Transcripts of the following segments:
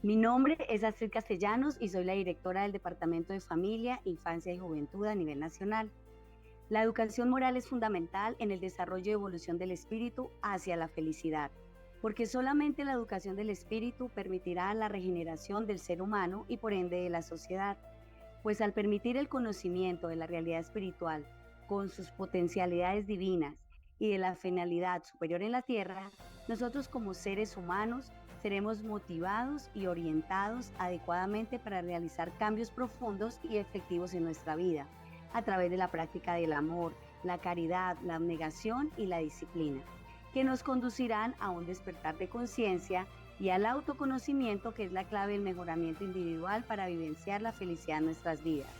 Mi nombre es Astrid Castellanos y soy la directora del Departamento de Familia, Infancia y Juventud a nivel nacional. La educación moral es fundamental en el desarrollo y evolución del espíritu hacia la felicidad, porque solamente la educación del espíritu permitirá la regeneración del ser humano y por ende de la sociedad, pues al permitir el conocimiento de la realidad espiritual con sus potencialidades divinas y de la finalidad superior en la tierra, nosotros como seres humanos seremos motivados y orientados adecuadamente para realizar cambios profundos y efectivos en nuestra vida, a través de la práctica del amor, la caridad, la abnegación y la disciplina, que nos conducirán a un despertar de conciencia y al autoconocimiento, que es la clave del mejoramiento individual para vivenciar la felicidad en nuestras vidas.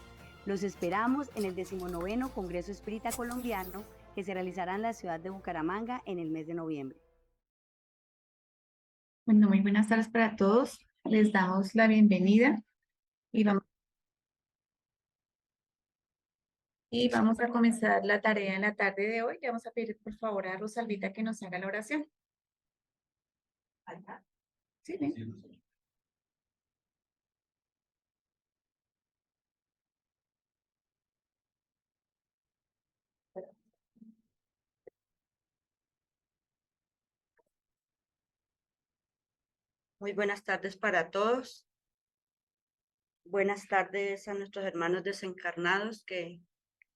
Los esperamos en el 19º Congreso Espírita Colombiano, que se realizará en la ciudad de Bucaramanga en el mes de noviembre. Bueno, muy buenas tardes para todos. Les damos la bienvenida y vamos a comenzar la tarea en la tarde de hoy. Le vamos a pedir por favor a Rosalvita que nos haga la oración. Sí, ven. Muy buenas tardes para todos. Buenas tardes a nuestros hermanos desencarnados que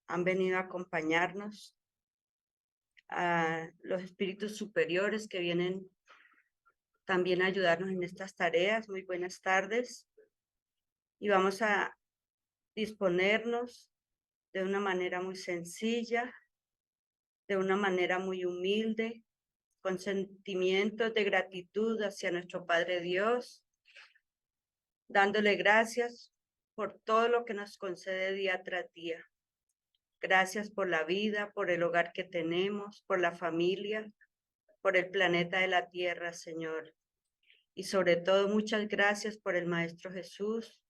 han venido a acompañarnos, a los espíritus superiores que vienen también a ayudarnos en estas tareas. Muy buenas tardes. Y vamos a disponernos de una manera muy sencilla, de una manera muy humilde, con sentimientos de gratitud hacia nuestro Padre Dios, dándole gracias por todo lo que nos concede día tras día. Gracias por la vida, por el hogar que tenemos, por la familia, por el planeta de la Tierra, Señor. Y sobre todo, muchas gracias por el Maestro Jesús,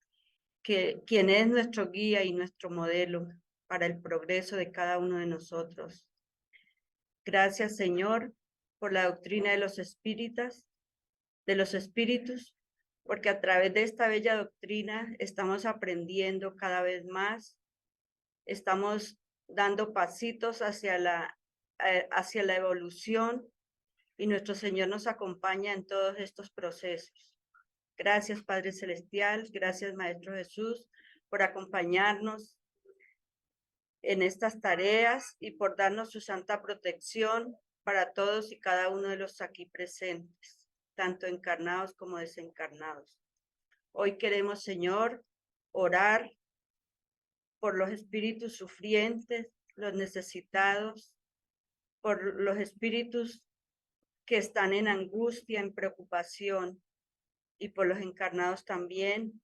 quien es nuestro guía y nuestro modelo para el progreso de cada uno de nosotros. Gracias, Señor, por la doctrina de los espíritus, porque a través de esta bella doctrina estamos aprendiendo cada vez más, estamos dando pasitos hacia la evolución, y nuestro Señor nos acompaña en todos estos procesos. Gracias, Padre Celestial, gracias, Maestro Jesús, por acompañarnos en estas tareas y por darnos su santa protección para todos y cada uno de los aquí presentes, tanto encarnados como desencarnados. Hoy queremos, Señor, orar por los espíritus sufrientes, los necesitados, por los espíritus que están en angustia, en preocupación, y por los encarnados también,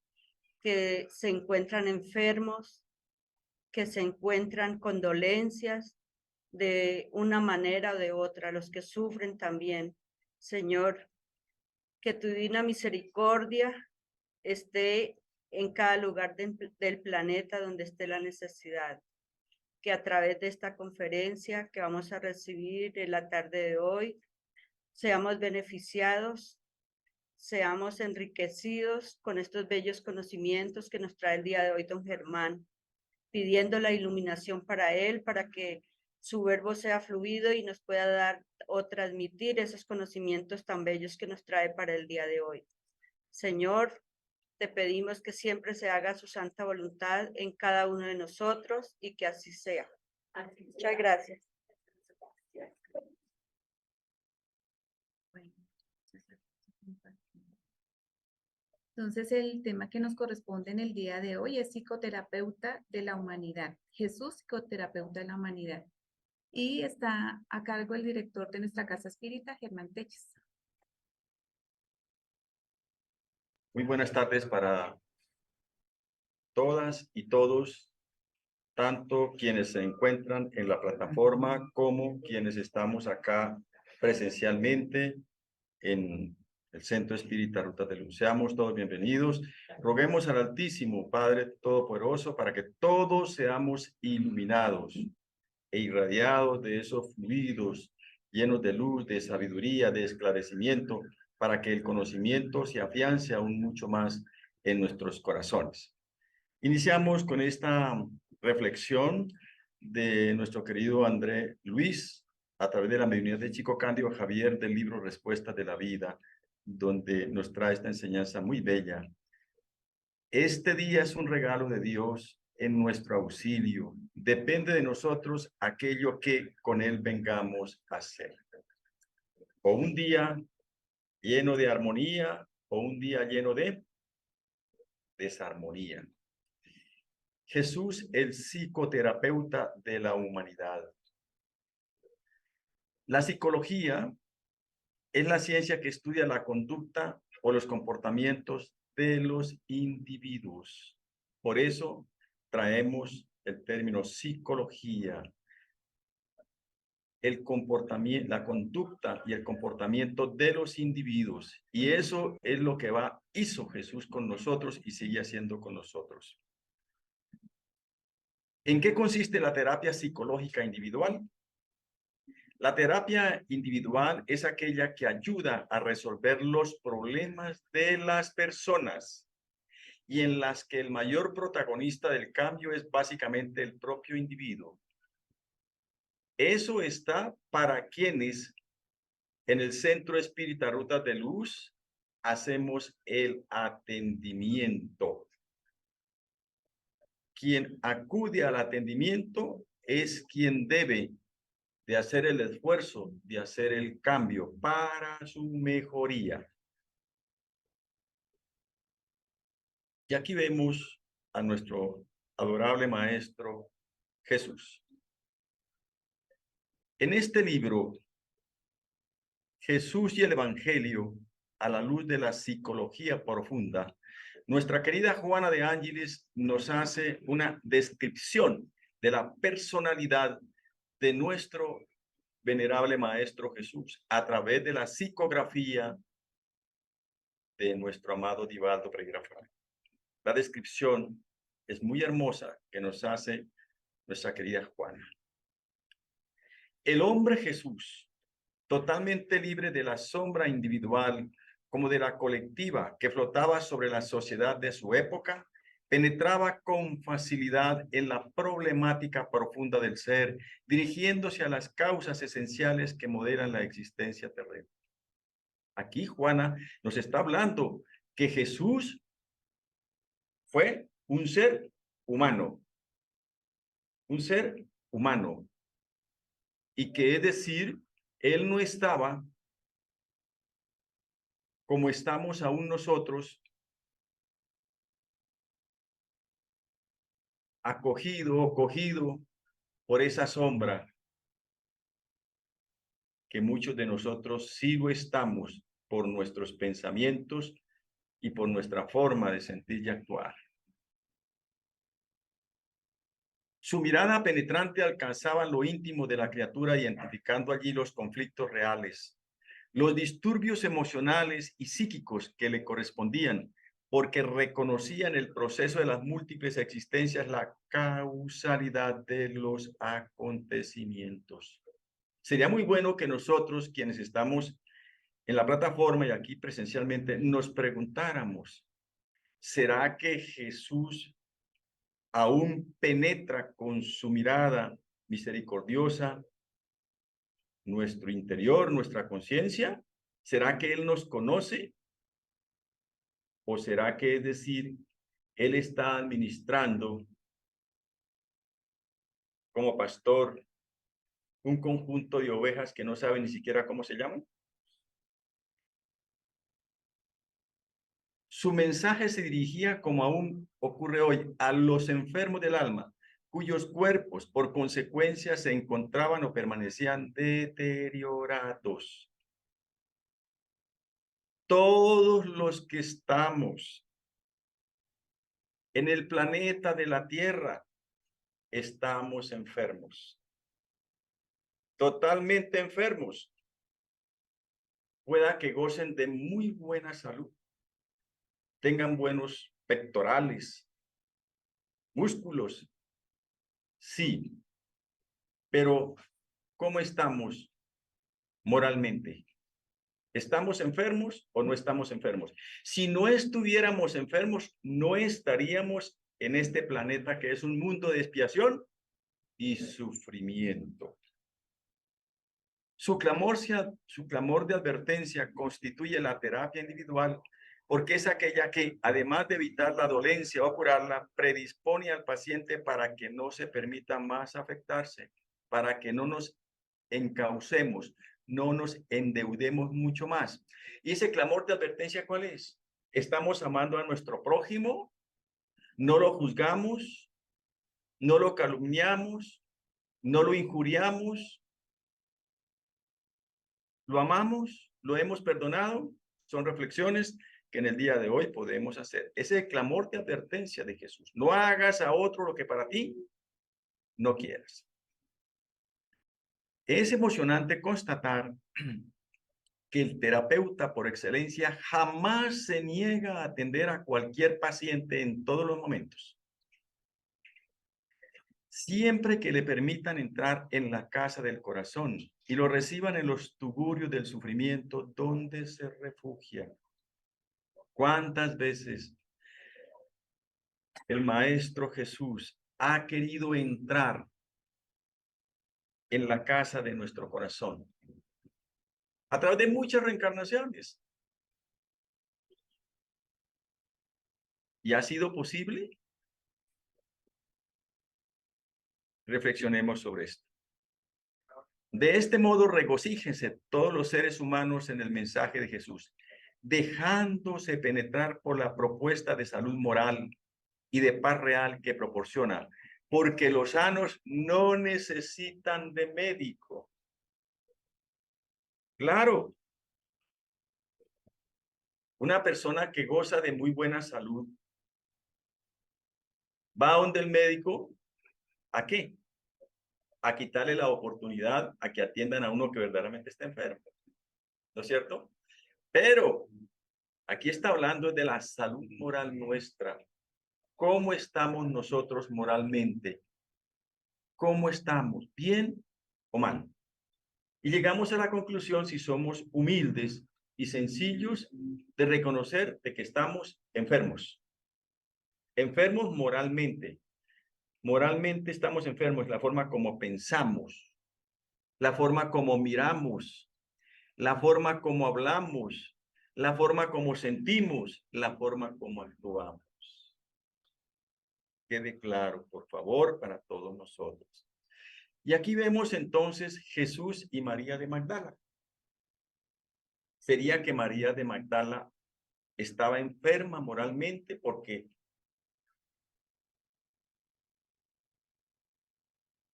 que se encuentran enfermos, que se encuentran con dolencias de una manera o de otra, los que sufren también. Señor, que tu divina misericordia esté en cada lugar del planeta donde esté la necesidad, que a través de esta conferencia que vamos a recibir en la tarde de hoy, seamos beneficiados, seamos enriquecidos con estos bellos conocimientos que nos trae el día de hoy don Germán, pidiendo la iluminación para él, para que su verbo sea fluido y nos pueda dar o transmitir esos conocimientos tan bellos que nos trae para el día de hoy. Señor, te pedimos que siempre se haga su santa voluntad en cada uno de nosotros y que así sea. Muchas gracias. Entonces, el tema que nos corresponde en el día de hoy es psicoterapeuta de la humanidad. Jesús, psicoterapeuta de la humanidad. Y está a cargo el director de nuestra casa espírita, Germán Teches. Muy buenas tardes para todas y todos, tanto quienes se encuentran en la plataforma como quienes estamos acá presencialmente en el Centro Espírita Rutas de Luz. Seamos todos bienvenidos. Roguemos al Altísimo Padre Todopoderoso para que todos seamos iluminados e irradiados de esos fluidos llenos de luz, de sabiduría, de esclarecimiento, para que el conocimiento se afiance aún mucho más en nuestros corazones. Iniciamos con esta reflexión de nuestro querido André Luis, a través de la mediunidad de Chico Cándido Javier, del libro Respuestas de la Vida, donde nos trae esta enseñanza muy bella. Este día es un regalo de Dios en nuestro auxilio. Depende de nosotros aquello que con él vengamos a hacer. O un día lleno de armonía, o un día lleno de desarmonía. Jesús, el psicoterapeuta de la humanidad. La psicología es la ciencia que estudia la conducta o los comportamientos de los individuos. Por eso traemos el término psicología. El comportamiento, la conducta y el comportamiento de los individuos. Y eso es lo que hizo Jesús con nosotros y sigue haciendo con nosotros. ¿En qué consiste la terapia psicológica individual? La terapia individual es aquella que ayuda a resolver los problemas de las personas y en las que el mayor protagonista del cambio es básicamente el propio individuo. Eso está para quienes en el Centro Espírita Rutas de Luz hacemos el atendimiento. Quien acude al atendimiento es quien debe de hacer el esfuerzo, de hacer el cambio para su mejoría. Y aquí vemos a nuestro adorable Maestro Jesús. En este libro, Jesús y el Evangelio, a la luz de la psicología profunda, nuestra querida Juana de Ángeles nos hace una descripción de la personalidad de nuestro venerable Maestro Jesús a través de la psicografía de nuestro amado Divaldo Pereira Franco. La descripción es muy hermosa que nos hace nuestra querida Juana. El hombre Jesús, totalmente libre de la sombra individual como de la colectiva que flotaba sobre la sociedad de su época, penetraba con facilidad en la problemática profunda del ser, dirigiéndose a las causas esenciales que modelan la existencia terrena. Aquí Juana nos está hablando que Jesús fue un ser humano, y que es decir, él no estaba como estamos aún nosotros, acogido o cogido por esa sombra que muchos de nosotros sí lo estamos por nuestros pensamientos y por nuestra forma de sentir y actuar. Su mirada penetrante alcanzaba lo íntimo de la criatura, identificando allí los conflictos reales, los disturbios emocionales y psíquicos que le correspondían, porque reconocía en el proceso de las múltiples existencias la causalidad de los acontecimientos. Sería muy bueno que nosotros, quienes estamos en la plataforma y aquí presencialmente, nos preguntáramos, ¿será que Jesús aún penetra con su mirada misericordiosa nuestro interior, nuestra conciencia? ¿Será que Él nos conoce? ¿O será que, es decir, Él está administrando como pastor un conjunto de ovejas que no sabe ni siquiera cómo se llaman? Su mensaje se dirigía, como aún ocurre hoy, a los enfermos del alma, cuyos cuerpos, por consecuencia, se encontraban o permanecían deteriorados. Todos los que estamos en el planeta de la Tierra estamos enfermos, totalmente enfermos. Pueda que gocen de muy buena salud, tengan buenos pectorales, músculos, sí, pero ¿cómo estamos moralmente? ¿Estamos enfermos o no estamos enfermos? Si no estuviéramos enfermos, no estaríamos en este planeta que es un mundo de expiación y sufrimiento. Su clamor de advertencia constituye la terapia individual porque es aquella que, además de evitar la dolencia o curarla, predispone al paciente para que no se permita más afectarse, para que no nos encaucemos, no nos endeudemos mucho más. ¿Y ese clamor de advertencia cuál es? ¿Estamos amando a nuestro prójimo? ¿No lo juzgamos? ¿No lo calumniamos? ¿No lo injuriamos? ¿Lo amamos? ¿Lo hemos perdonado? Son reflexiones que en el día de hoy podemos hacer. Ese clamor de advertencia de Jesús. No hagas a otro lo que para ti no quieras. Es emocionante constatar que el terapeuta por excelencia jamás se niega a atender a cualquier paciente en todos los momentos. Siempre que le permitan entrar en la casa del corazón y lo reciban en los tugurios del sufrimiento donde se refugia. ¿Cuántas veces el Maestro Jesús ha querido entrar en la casa de nuestro corazón? A través de muchas reencarnaciones. ¿Y ha sido posible? Reflexionemos sobre esto. De este modo, regocíjense todos los seres humanos en el mensaje de Jesús, dejándose penetrar por la propuesta de salud moral y de paz real que proporciona, porque los sanos no necesitan de médico. Claro, una persona que goza de muy buena salud va a donde el médico, ¿a qué? A quitarle la oportunidad a que atiendan a uno que verdaderamente está enfermo, ¿no es cierto? Pero aquí está hablando de la salud moral nuestra. ¿Cómo estamos nosotros moralmente? ¿Cómo estamos? ¿Bien o mal? Y llegamos a la conclusión, si somos humildes y sencillos, de reconocer de que estamos enfermos. Enfermos moralmente. Moralmente estamos enfermos, la forma como pensamos, la forma como miramos, la forma como hablamos, la forma como sentimos, la forma como actuamos. Quede claro, por favor, para todos nosotros. Y aquí vemos entonces Jesús y María de Magdala. Sería que María de Magdala estaba enferma moralmente porque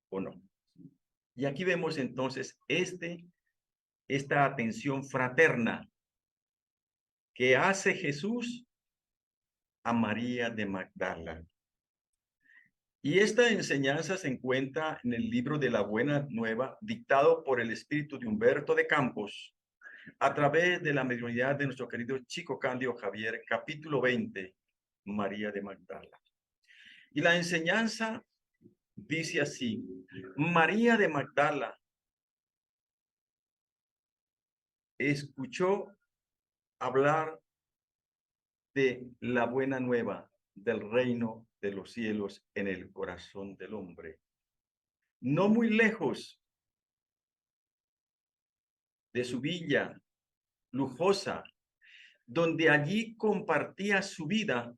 o no. Y aquí vemos entonces esta atención fraterna que hace Jesús a María de Magdala. Y esta enseñanza se encuentra en el libro de la Buena Nueva, dictado por el espíritu de Humberto de Campos, a través de la mediunidad de nuestro querido Chico Cándido Javier, capítulo 20, María de Magdala. Y la enseñanza dice así: María de Magdala escuchó hablar de la buena nueva del reino de los cielos en el corazón del hombre. No muy lejos de su villa lujosa, donde allí compartía su vida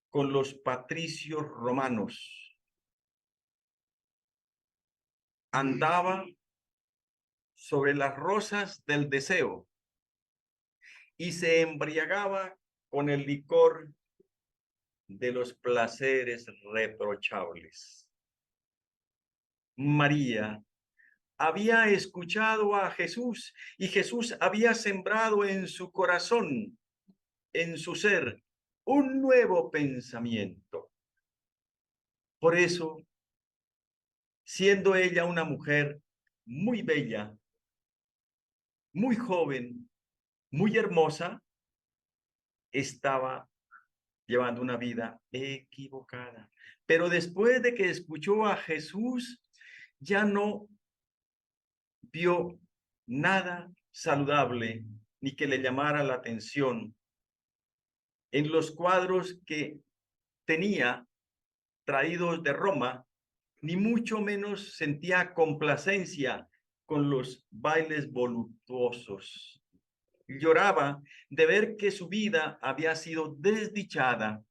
con los patricios romanos. Andaba sobre las rosas del deseo y se embriagaba con el licor de los placeres reprochables. María había escuchado a Jesús y Jesús había sembrado en su corazón, en su ser, un nuevo pensamiento. Por eso, siendo ella una mujer muy bella, muy joven, muy hermosa, estaba llevando una vida equivocada. Pero después de que escuchó a Jesús, ya no vio nada saludable ni que le llamara la atención. En los cuadros que tenía traídos de Roma, ni mucho menos sentía complacencia con los bailes voluptuosos. Lloraba de ver que su vida había sido desdichada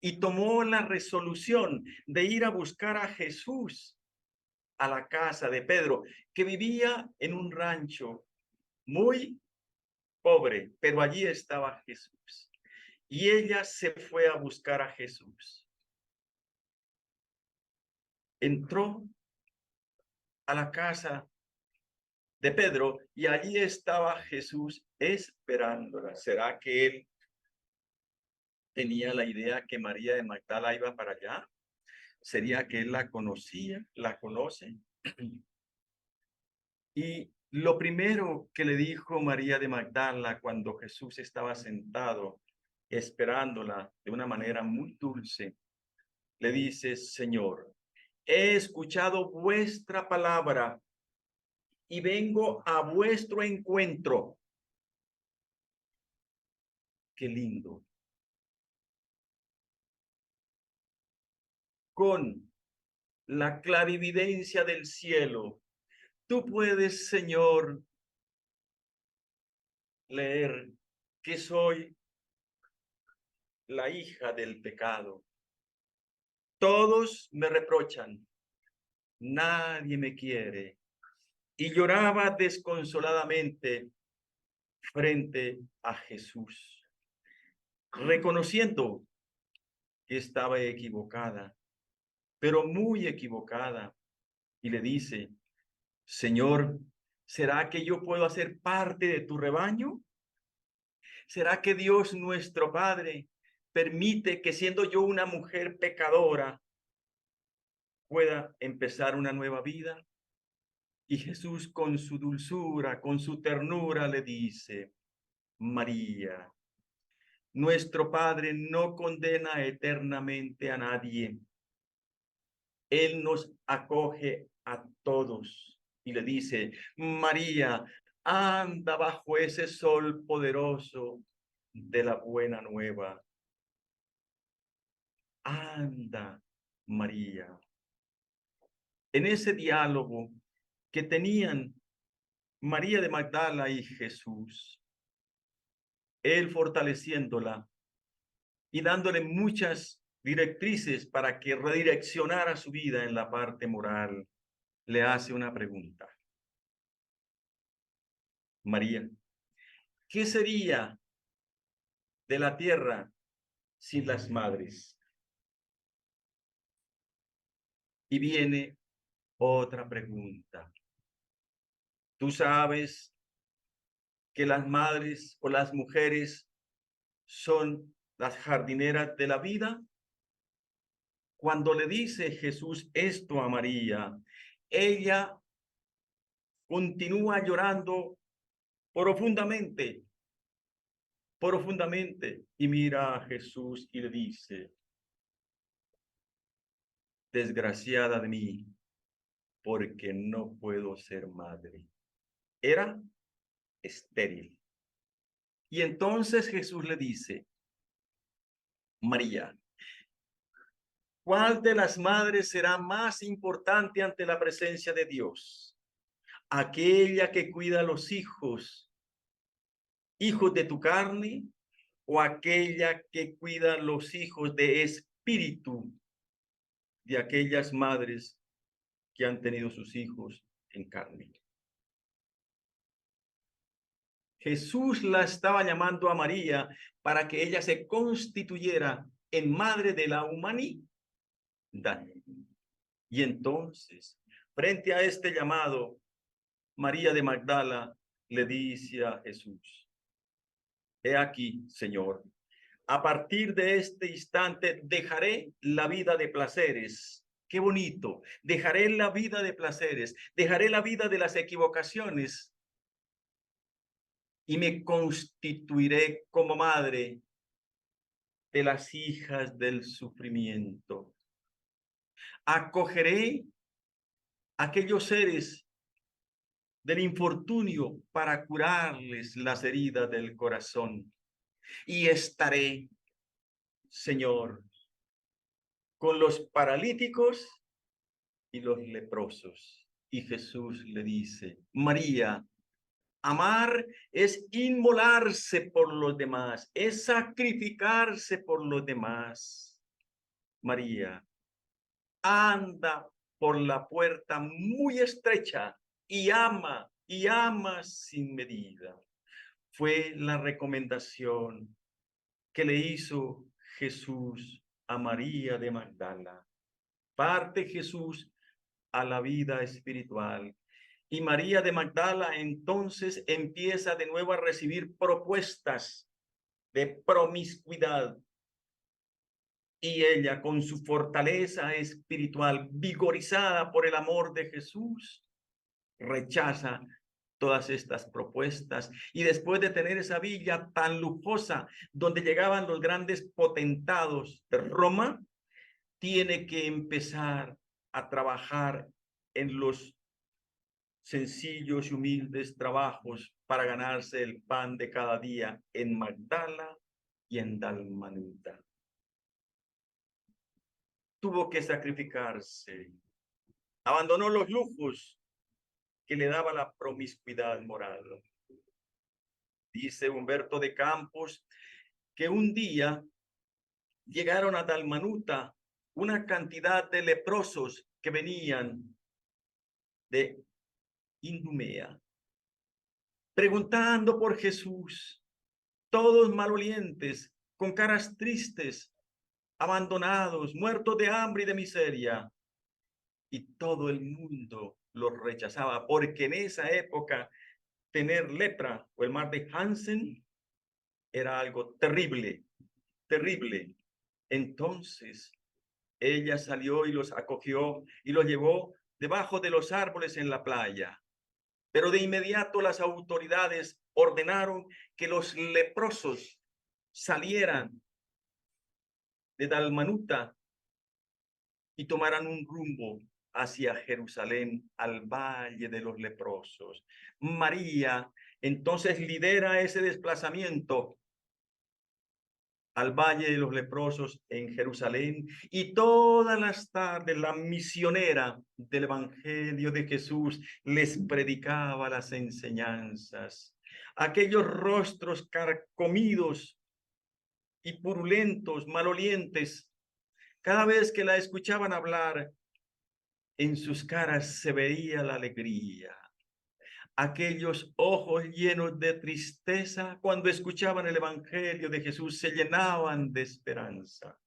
y tomó la resolución de ir a buscar a Jesús a la casa de Pedro, que vivía en un rancho muy pobre, pero allí estaba Jesús. Y ella se fue a buscar a Jesús. Entró a la casa de Pedro y allí estaba Jesús esperándola. ¿Será que él tenía la idea que María de Magdala iba para allá? ¿Sería que él la conocía, la conoce? Y lo primero que le dijo María de Magdala cuando Jesús estaba sentado esperándola de una manera muy dulce, le dice: Señor, he escuchado vuestra palabra y vengo a vuestro encuentro. Qué lindo. Con la clarividencia del cielo, tú puedes, Señor, leer que soy la hija del pecado. Todos me reprochan, nadie me quiere. Y lloraba desconsoladamente frente a Jesús, reconociendo que estaba equivocada, pero muy equivocada. Y le dice: Señor, ¿será que yo puedo hacer parte de tu rebaño? ¿Será que Dios nuestro Padre permite que, siendo yo una mujer pecadora, pueda empezar una nueva vida? Y Jesús, con su dulzura, con su ternura, le dice: María, nuestro Padre no condena eternamente a nadie. Él nos acoge a todos y le dice: María, anda bajo ese sol poderoso de la buena nueva. Anda, María. En ese diálogo que tenían María de Magdala y Jesús, él fortaleciéndola y dándole muchas directrices para que redireccionara su vida en la parte moral, le hace una pregunta: María, ¿qué sería de la tierra sin las madres? Y viene otra pregunta. ¿Tú sabes que las madres o las mujeres son las jardineras de la vida? Cuando le dice Jesús esto a María, ella continúa llorando profundamente, profundamente, y mira a Jesús y le dice: desgraciada de mí, porque no puedo ser madre. Era estéril. Y entonces Jesús le dice: María, ¿cuál de las madres será más importante ante la presencia de Dios? ¿Aquella que cuida a los hijos de tu carne, o aquella que cuida los hijos de espíritu de aquellas madres que han tenido sus hijos en carne? Jesús la estaba llamando a María para que ella se constituyera en madre de la humanidad. Y entonces, frente a este llamado, María de Magdala le dice a Jesús: he aquí, Señor, a partir de este instante dejaré la vida de placeres. Qué bonito. Dejaré la vida de placeres, dejaré la vida de las equivocaciones y me constituiré como madre de las hijas del sufrimiento. Acogeré aquellos seres del infortunio para curarles las heridas del corazón. Y estaré, Señor, con los paralíticos y los leprosos. Y Jesús le dice, María, amar es inmolarse por los demás, es sacrificarse por los demás. María, anda por la puerta muy estrecha y ama sin medida. Fue la recomendación que le hizo Jesús a María de Magdala. Parte Jesús a la vida espiritual. Y María de Magdala entonces empieza de nuevo a recibir propuestas de promiscuidad. Y ella, con su fortaleza espiritual, vigorizada por el amor de Jesús, rechaza todas estas propuestas. Y después de tener esa villa tan lujosa, donde llegaban los grandes potentados de Roma, tiene que empezar a trabajar en los sencillos y humildes trabajos para ganarse el pan de cada día en Magdala y en Dalmanuta. Tuvo que sacrificarse, abandonó los lujos que le daba la promiscuidad moral. Dice Humberto de Campos que un día llegaron a Dalmanuta una cantidad de leprosos que venían de Idumea, preguntando por Jesús, todos malolientes, con caras tristes, abandonados, muertos de hambre y de miseria. Y todo el mundo los rechazaba, porque en esa época tener lepra o el mar de Hansen era algo terrible, terrible. Entonces ella salió y los acogió y los llevó debajo de los árboles en la playa. Pero de inmediato las autoridades ordenaron que los leprosos salieran de Dalmanuta y tomaran un rumbo hacia Jerusalén, al Valle de los Leprosos. María entonces lidera ese desplazamiento al Valle de los Leprosos en Jerusalén, y todas las tardes la misionera del Evangelio de Jesús les predicaba las enseñanzas. Aquellos rostros carcomidos y purulentos, malolientes, cada vez que la escuchaban hablar, en sus caras se veía la alegría. Aquellos ojos llenos de tristeza, cuando escuchaban el Evangelio de Jesús, se llenaban de esperanza.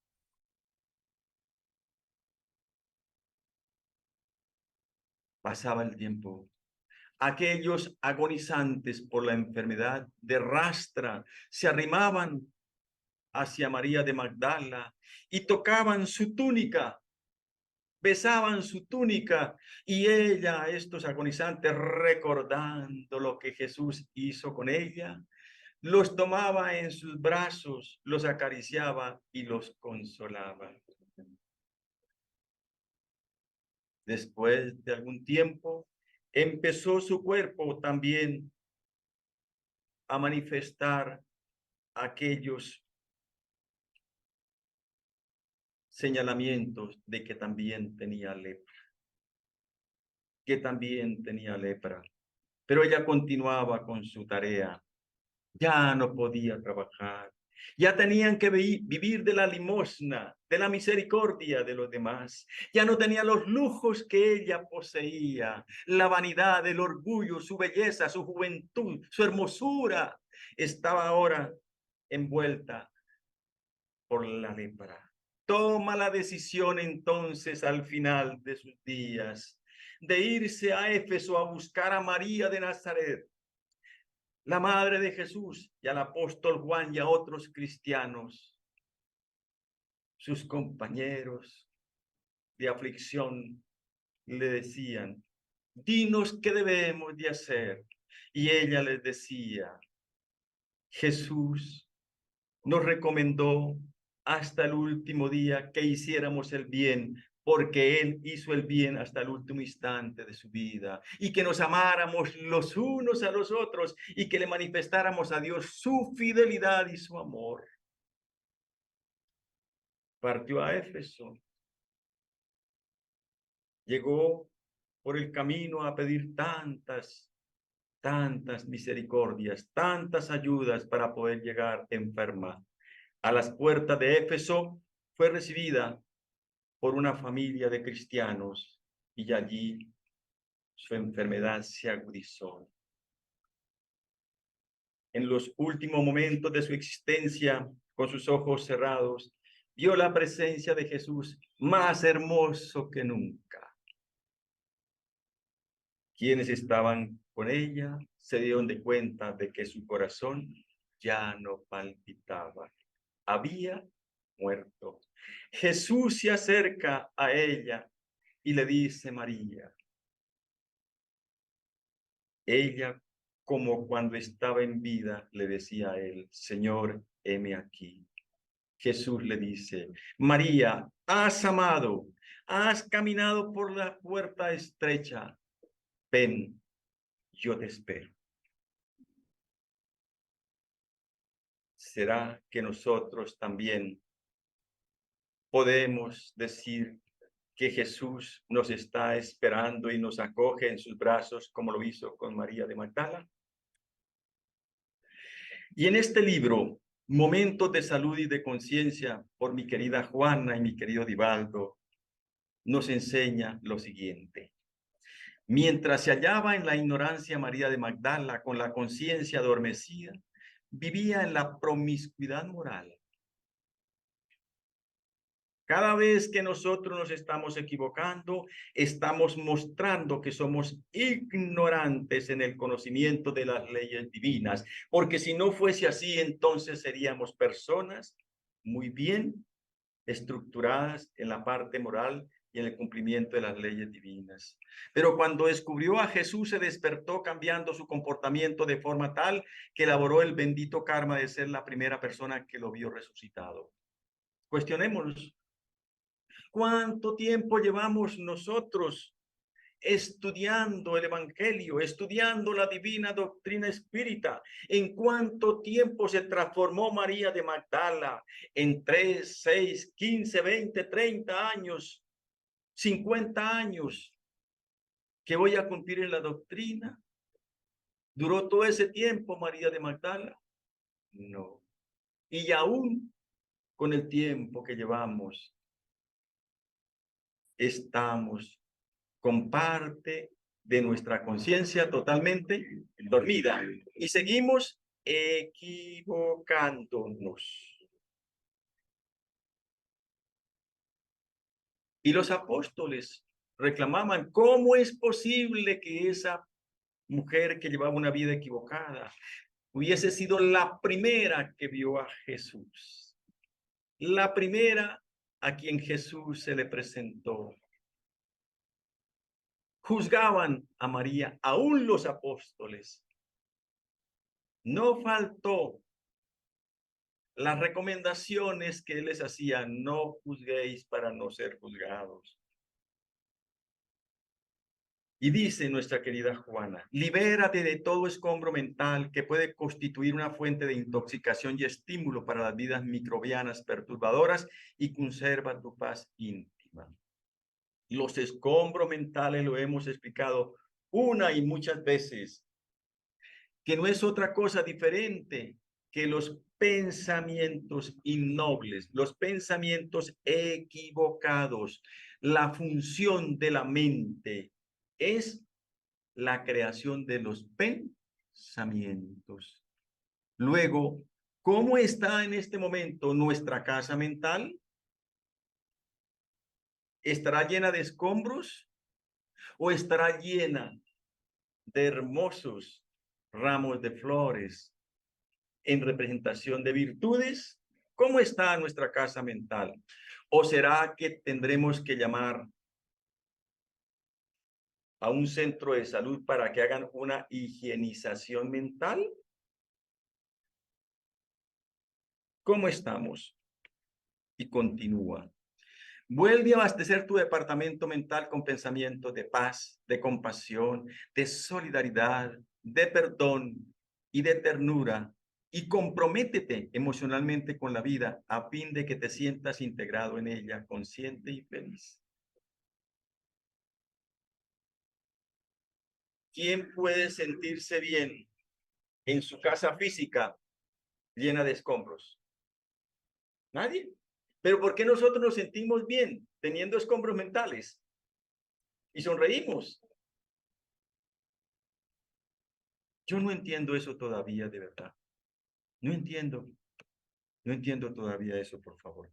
Pasaba el tiempo. Aquellos agonizantes por la enfermedad de rastra se arrimaban hacia María de Magdala y tocaban su túnica, besaban su túnica, y ella, estos agonizantes, recordando lo que Jesús hizo con ella, los tomaba en sus brazos, los acariciaba y los consolaba. Después de algún tiempo, empezó su cuerpo también a manifestar aquellos señalamientos de que también tenía lepra, pero ella continuaba con su tarea. Ya no podía trabajar, ya tenían que vivir de la limosna, de la misericordia de los demás. Ya no tenía los lujos que ella poseía, la vanidad, el orgullo, su belleza, su juventud, su hermosura, estaba ahora envuelta por la lepra. Toma la decisión entonces al final de sus días de irse a Éfeso a buscar a María de Nazaret, la madre de Jesús, y al apóstol Juan y a otros cristianos. Sus compañeros de aflicción le decían, dinos qué debemos de hacer. Y ella les decía, Jesús nos recomendó hasta el último día que hiciéramos el bien porque Él hizo el bien hasta el último instante de su vida, y que nos amáramos los unos a los otros y que le manifestáramos a Dios su fidelidad y su amor. Partió a Éfeso, llegó por el camino a pedir tantas misericordias, tantas ayudas para poder llegar enferma. A las puertas de Éfeso fue recibida por una familia de cristianos y allí su enfermedad se agudizó. En los últimos momentos de su existencia, con sus ojos cerrados, vio la presencia de Jesús más hermoso que nunca. Quienes estaban con ella se dieron de cuenta de que su corazón ya no palpitaba. Había muerto. Jesús se acerca a ella y le dice María. Ella, como cuando estaba en vida, le decía a él, Señor, heme aquí. Jesús le dice, María, has amado, has caminado por la puerta estrecha. Ven, yo te espero. ¿Será que nosotros también podemos decir que Jesús nos está esperando y nos acoge en sus brazos como lo hizo con María de Magdala? Y en este libro, Momentos de Salud y de Conciencia, por mi querida Juana y mi querido Divaldo, nos enseña lo siguiente. Mientras se hallaba en la ignorancia María de Magdala, con la conciencia adormecida, vivía en la promiscuidad moral. Cada vez que nosotros nos estamos equivocando, estamos mostrando que somos ignorantes en el conocimiento de las leyes divinas, porque si no fuese así, entonces seríamos personas muy bien estructuradas en la parte moral y en el cumplimiento de las leyes divinas. Pero cuando descubrió a Jesús, se despertó cambiando su comportamiento de forma tal que elaboró el bendito karma de ser la primera persona que lo vio resucitado. Cuestionémonos. ¿Cuánto tiempo llevamos nosotros estudiando el Evangelio, estudiando la divina doctrina espírita? ¿En cuánto tiempo se transformó María de Magdala? ¿En 3, 6, 15, 20, 30 años, 50 años que voy a cumplir en la doctrina? ¿Duró todo ese tiempo María de Magdala? No. Y aún con el tiempo que llevamos, estamos con parte de nuestra conciencia totalmente dormida y seguimos equivocándonos. Y los apóstoles reclamaban, ¿cómo es posible que esa mujer que llevaba una vida equivocada hubiese sido la primera que vio a Jesús? La primera a quien Jesús se le presentó. Juzgaban a María, aún los apóstoles. No faltó las recomendaciones que él les hacía: no juzguéis para no ser juzgados. Y dice nuestra querida Juana, libérate de todo escombro mental que puede constituir una fuente de intoxicación y estímulo para las vidas microbianas perturbadoras y conserva tu paz íntima. Los escombros mentales lo hemos explicado una y muchas veces, que no es otra cosa diferente que los pensamientos innobles, los pensamientos equivocados. La función de la mente es la creación de los pensamientos. Luego, ¿cómo está en este momento nuestra casa mental? ¿Estará llena de escombros o estará llena de hermosos ramos de flores en representación de virtudes? ¿Cómo está nuestra casa mental? ¿O será que tendremos que llamar a un centro de salud para que hagan una higienización mental? ¿Cómo estamos? Y continúa. Vuelve a abastecer tu departamento mental con pensamientos de paz, de compasión, de solidaridad, de perdón y de ternura. Y comprométete emocionalmente con la vida a fin de que te sientas integrado en ella, consciente y feliz. ¿Quién puede sentirse bien en su casa física llena de escombros? Nadie. Pero ¿por qué nosotros nos sentimos bien teniendo escombros mentales? Y sonreímos. Yo no entiendo eso todavía, de verdad. No entiendo. No entiendo todavía eso, por favor.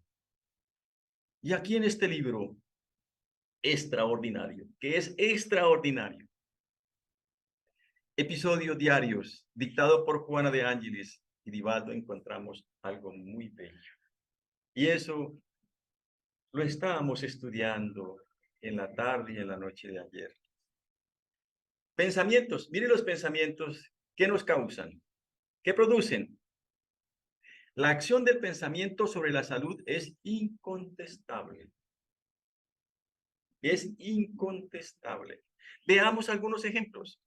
Y aquí en este libro, extraordinario, que es extraordinario, episodios diarios, dictado por Juana de Ángeles y Divaldo, encontramos algo muy bello. Y eso lo estábamos estudiando en la tarde y en la noche de ayer. Pensamientos, mire los pensamientos, ¿qué nos causan? ¿Qué producen? La acción del pensamiento sobre la salud es incontestable. Es incontestable. Veamos algunos ejemplos.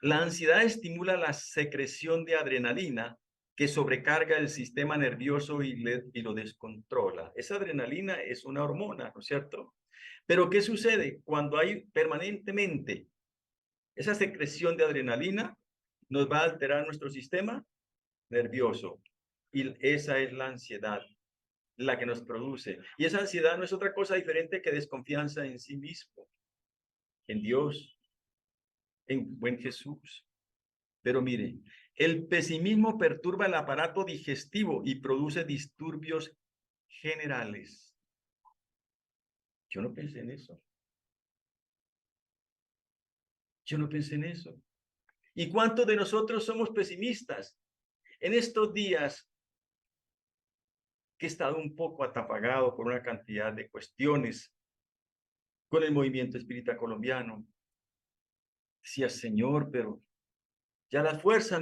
La ansiedad estimula la secreción de adrenalina que sobrecarga el sistema nervioso y lo descontrola. Esa adrenalina es una hormona, ¿no es cierto? Pero ¿qué sucede cuando hay permanentemente esa secreción de adrenalina? Nos va a alterar nuestro sistema nervioso y esa es la ansiedad, la que nos produce. Y esa ansiedad no es otra cosa diferente que desconfianza en sí mismo, en Dios, en buen Jesús. Pero mire, el pesimismo perturba el aparato digestivo y produce disturbios generales. Yo no pensé en eso. Yo no pensé en eso. ¿Y cuántos de nosotros somos pesimistas? En estos días que he estado un poco atapagado por una cantidad de cuestiones con el movimiento espírita colombiano, decía, Señor, pero ya las fuerzas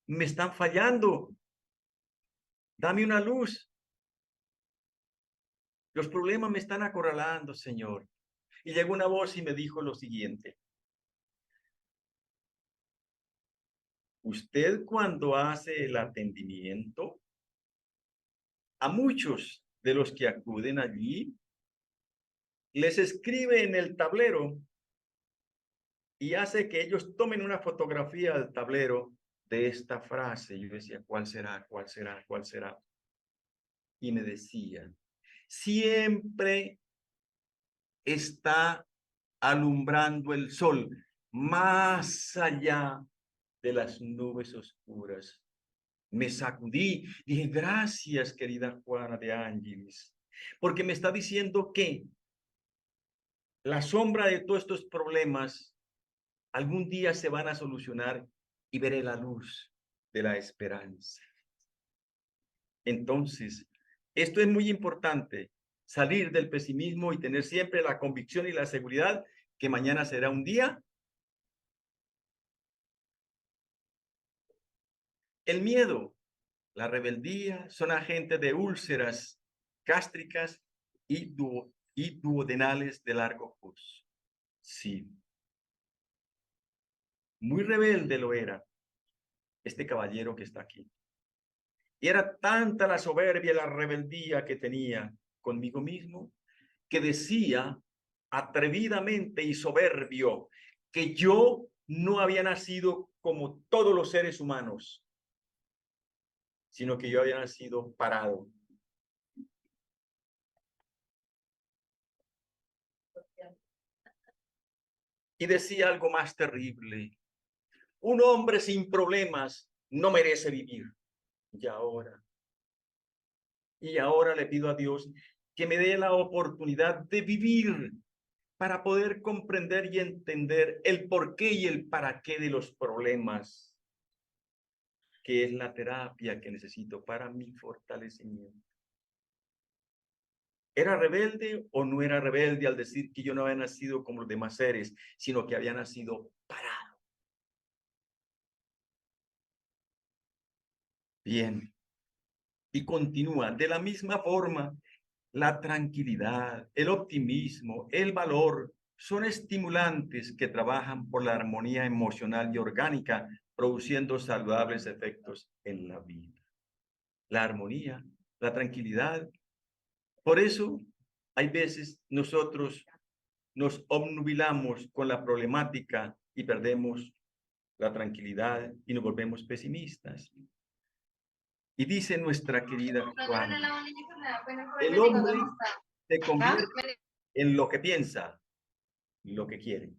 me están fallando. Dame una luz. Los problemas me están acorralando, Señor. Y llegó una voz y me dijo lo siguiente. Usted cuando hace el atendimiento, a muchos de los que acuden allí, les escribe en el tablero y hace que ellos tomen una fotografía al tablero de esta frase. Yo decía, ¿cuál será? ¿Cuál será? ¿Cuál será? Y me decían, siempre está alumbrando el sol más allá de las nubes oscuras. Me sacudí, dije, gracias, querida Juana de Ángeles, porque me está diciendo que la sombra de todos estos problemas algún día se van a solucionar y veré la luz de la esperanza. Entonces, esto es muy importante, salir del pesimismo y tener siempre la convicción y la seguridad que mañana será un día. El miedo, la rebeldía son agentes de úlceras gástricas y duodenales de largo curso. Sí. Muy rebelde lo era este caballero que está aquí. Y era tanta la soberbia y la rebeldía que tenía conmigo mismo, que decía atrevidamente y soberbio que yo no había nacido como todos los seres humanos, sino que yo había nacido parado. Y decía algo más terrible. Un hombre sin problemas no merece vivir. Y ahora le pido a Dios que me dé la oportunidad de vivir para poder comprender y entender el porqué y el para qué de los problemas, que es la terapia que necesito para mi fortalecimiento. ¿Era rebelde o no era rebelde al decir que yo no había nacido como los demás seres, sino que había nacido parado? Bien. Y continúa, de la misma forma la tranquilidad, el optimismo, el valor, son estimulantes que trabajan por la armonía emocional y orgánica, produciendo saludables efectos en la vida. La armonía, la tranquilidad. Por eso, hay veces nosotros nos obnubilamos con la problemática y perdemos la tranquilidad y nos volvemos pesimistas. Y dice nuestra querida Juana, el hombre se convierte en lo que piensa, lo que quiere.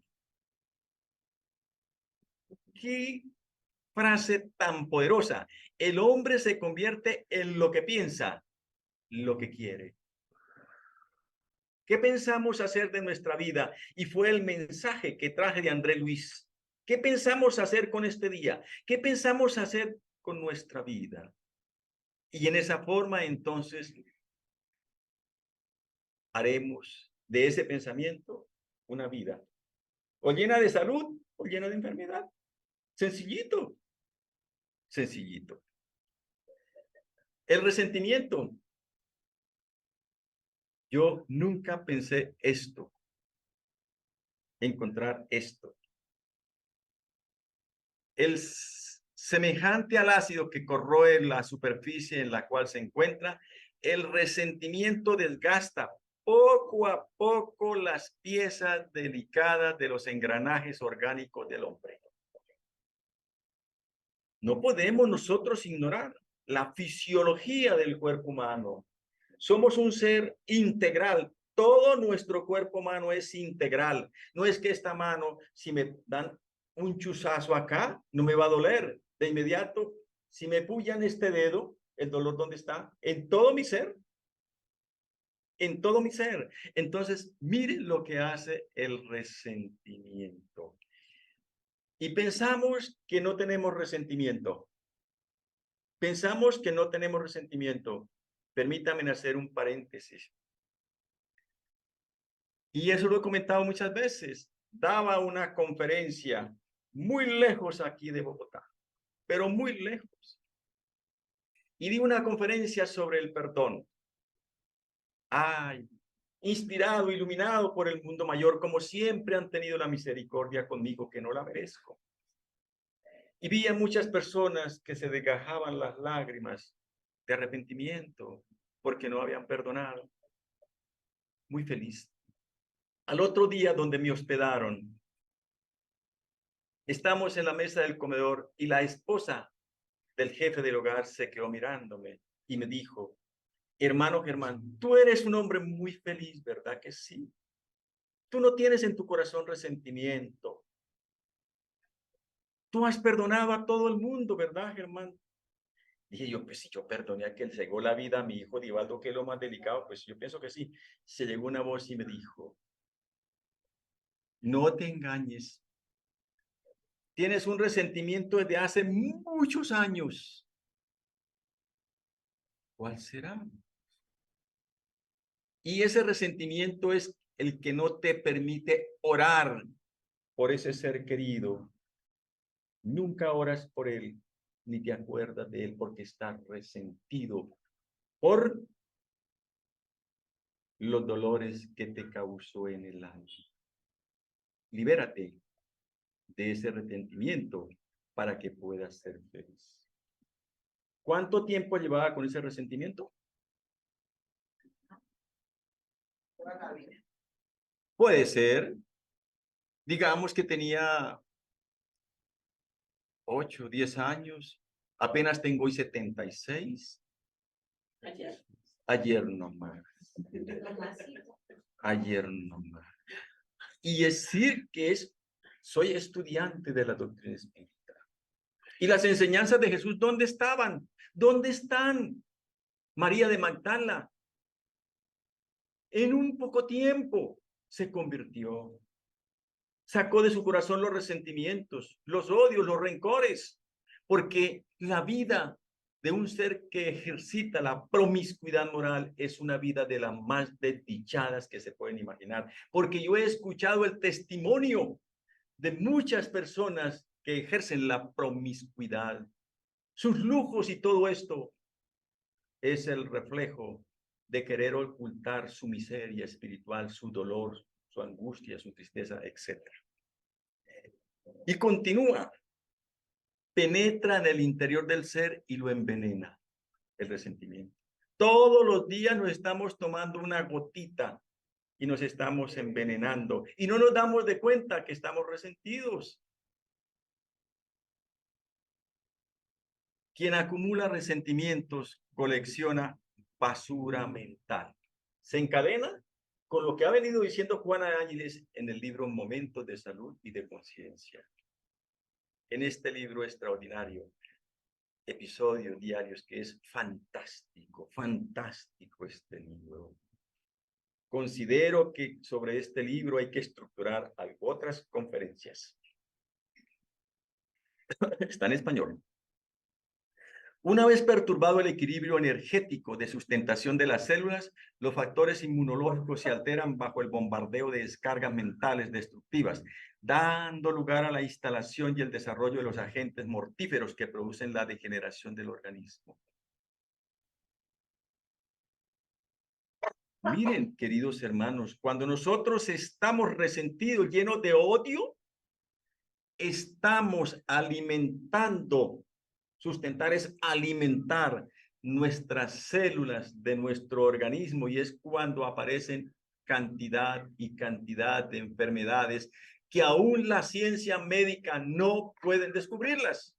¿Qué frase tan poderosa? El hombre se convierte en lo que piensa, lo que quiere. ¿Qué pensamos hacer de nuestra vida? Y fue el mensaje que traje de André Luis. ¿Qué pensamos hacer con este día? ¿Qué pensamos hacer con nuestra vida? Y en esa forma, entonces, haremos de ese pensamiento una vida o llena de salud o llena de enfermedad. Sencillito, sencillito. El resentimiento. Yo nunca pensé encontrar esto. El semejante al ácido que corroe la superficie en la cual se encuentra, el resentimiento desgasta poco a poco las piezas delicadas de los engranajes orgánicos del hombre. No podemos nosotros ignorar la fisiología del cuerpo humano. Somos un ser integral. Todo nuestro cuerpo humano es integral. No es que esta mano, si me dan un chuzazo acá, no me va a doler. De inmediato, si me pullan este dedo, ¿el dolor dónde está? En todo mi ser. En todo mi ser. Entonces, miren lo que hace el resentimiento. Y pensamos que no tenemos resentimiento. Pensamos que no tenemos resentimiento. Permítame hacer un paréntesis. Y eso lo he comentado muchas veces. Daba una conferencia muy lejos aquí de Bogotá, pero muy lejos. Y di una conferencia sobre el perdón. Ay, inspirado, iluminado por el mundo mayor, como siempre han tenido la misericordia conmigo, que no la merezco. Y vi a muchas personas que se desgajaban las lágrimas de arrepentimiento porque no habían perdonado. Muy feliz. Al otro día, donde me hospedaron, estamos en la mesa del comedor y la esposa del jefe del hogar se quedó mirándome y me dijo: hermano Germán, tú eres un hombre muy feliz, ¿verdad que sí? Tú no tienes en tu corazón resentimiento. Tú has perdonado a todo el mundo, ¿verdad, Germán? Dije yo, pues si yo perdoné a quien cegó la vida a mi hijo Divaldo, que es lo más delicado, pues yo pienso que sí. Se llegó una voz y me dijo: no te engañes. Tienes un resentimiento desde hace muchos años. ¿Cuál será? Y ese resentimiento es el que no te permite orar por ese ser querido. Nunca oras por él, ni te acuerdas de él porque estás resentido por los dolores que te causó en el alma. Libérate de ese resentimiento para que puedas ser feliz. ¿Cuánto tiempo llevaba con ese resentimiento? Puede ser, digamos que tenía 8, 10 años, apenas tengo hoy 76. Ayer nomás. Ayer nomás. Y decir que soy estudiante de la doctrina espírita. Y las enseñanzas de Jesús, ¿dónde estaban? ¿Dónde están? María de Magdala, en un poco tiempo, se convirtió. Sacó de su corazón los resentimientos, los odios, los rencores, porque la vida de un ser que ejercita la promiscuidad moral es una vida de las más desdichadas que se pueden imaginar, porque yo he escuchado el testimonio de muchas personas que ejercen la promiscuidad. Sus lujos y todo esto es el reflejo de querer ocultar su miseria espiritual, su dolor, su angustia, su tristeza, etc. Y continúa, penetra en el interior del ser y lo envenena, el resentimiento. Todos los días nos estamos tomando una gotita y nos estamos envenenando y no nos damos de cuenta que estamos resentidos. Quien acumula resentimientos colecciona basura mental. Se encadena con lo que ha venido diciendo Juana de Ángeles en el libro Momentos de Salud y de Conciencia. En este libro extraordinario, episodios diarios, que es fantástico, fantástico este libro. Considero que sobre este libro hay que estructurar otras conferencias. Está en español. Una vez perturbado el equilibrio energético de sustentación de las células, los factores inmunológicos se alteran bajo el bombardeo de descargas mentales destructivas, dando lugar a la instalación y el desarrollo de los agentes mortíferos que producen la degeneración del organismo. Miren, queridos hermanos, cuando nosotros estamos resentidos, llenos de odio, estamos alimentando. Sustentar es alimentar nuestras células de nuestro organismo y es cuando aparecen cantidad y cantidad de enfermedades que aún la ciencia médica no pueden descubrirlas.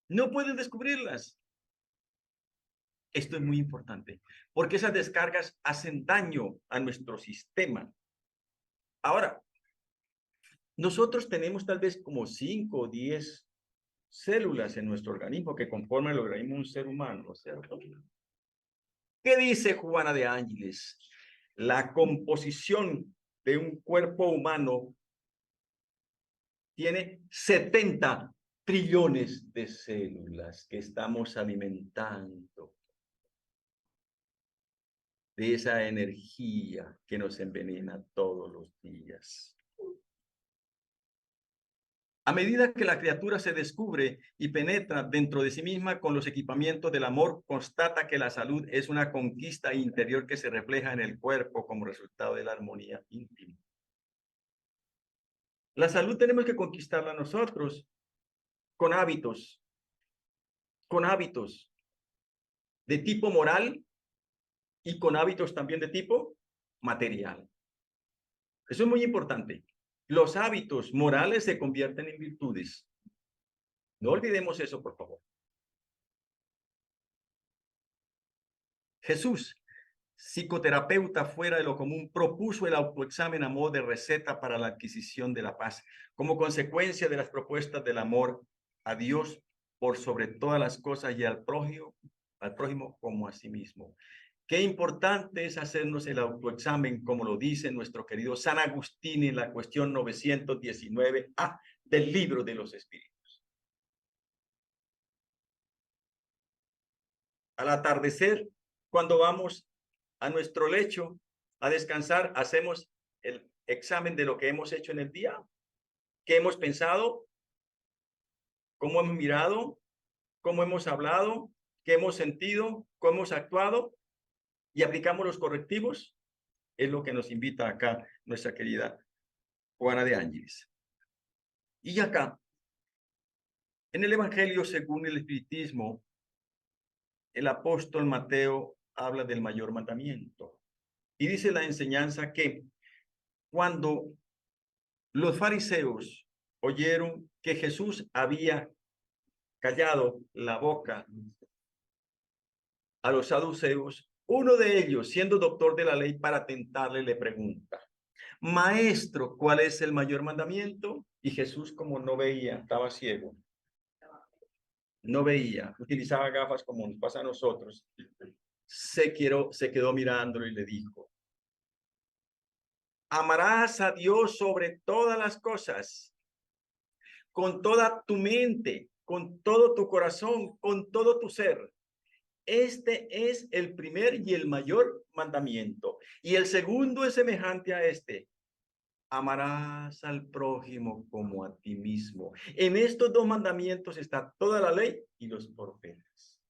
No pueden descubrirlas. Esto es muy importante porque esas descargas hacen daño a nuestro sistema. Ahora, nosotros tenemos tal vez como 5 o 10 células en nuestro organismo que conforman el organismo de un ser humano, ¿cierto? ¿Qué dice Juana de Ángeles? La composición de un cuerpo humano tiene 70 trillones de células que estamos alimentando de esa energía que nos envenena todos los días. A medida que la criatura se descubre y penetra dentro de sí misma con los equipamientos del amor, constata que la salud es una conquista interior que se refleja en el cuerpo como resultado de la armonía íntima. La salud tenemos que conquistarla nosotros con hábitos de tipo moral y con hábitos también de tipo material. Eso es muy importante. Los hábitos morales se convierten en virtudes. No olvidemos eso, por favor. Jesús, psicoterapeuta fuera de lo común, propuso el autoexamen a modo de receta para la adquisición de la paz, como consecuencia de las propuestas del amor a Dios por sobre todas las cosas y al prójimo como a sí mismo. Qué importante es hacernos el autoexamen, como lo dice nuestro querido San Agustín en la cuestión 919A del Libro de los Espíritus. Al atardecer, cuando vamos a nuestro lecho a descansar, hacemos el examen de lo que hemos hecho en el día, qué hemos pensado, cómo hemos mirado, cómo hemos hablado, qué hemos sentido, cómo hemos actuado y aplicamos los correctivos. Es lo que nos invita acá nuestra querida Juana de Ángeles. Y acá, en el Evangelio según el Espiritismo, el apóstol Mateo habla del mayor mandamiento. Y dice la enseñanza que cuando los fariseos oyeron que Jesús había callado la boca a los saduceos, uno de ellos, siendo doctor de la ley para tentarle, le pregunta: Maestro, ¿cuál es el mayor mandamiento? Y Jesús, como no veía, estaba ciego, no veía, utilizaba gafas como nos pasa a nosotros, se quedó mirándolo y le dijo: amarás a Dios sobre todas las cosas, con toda tu mente, con todo tu corazón, con todo tu ser. Este es el primer y el mayor mandamiento. Y el segundo es semejante a este: amarás al prójimo como a ti mismo. En estos dos mandamientos está toda la ley y los profetas.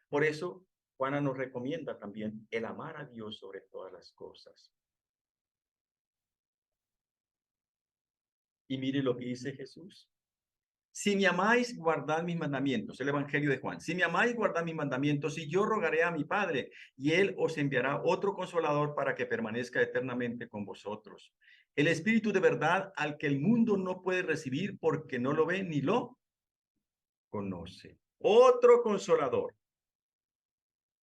Por eso Juana nos recomienda también el amar a Dios sobre todas las cosas. Y mire lo que dice Jesús. Si me amáis, guardad mis mandamientos. El Evangelio de Juan. Si me amáis, guardad mis mandamientos, y yo rogaré a mi Padre, y Él os enviará otro Consolador para que permanezca eternamente con vosotros. El Espíritu de verdad, al que el mundo no puede recibir porque no lo ve ni lo conoce. Otro Consolador.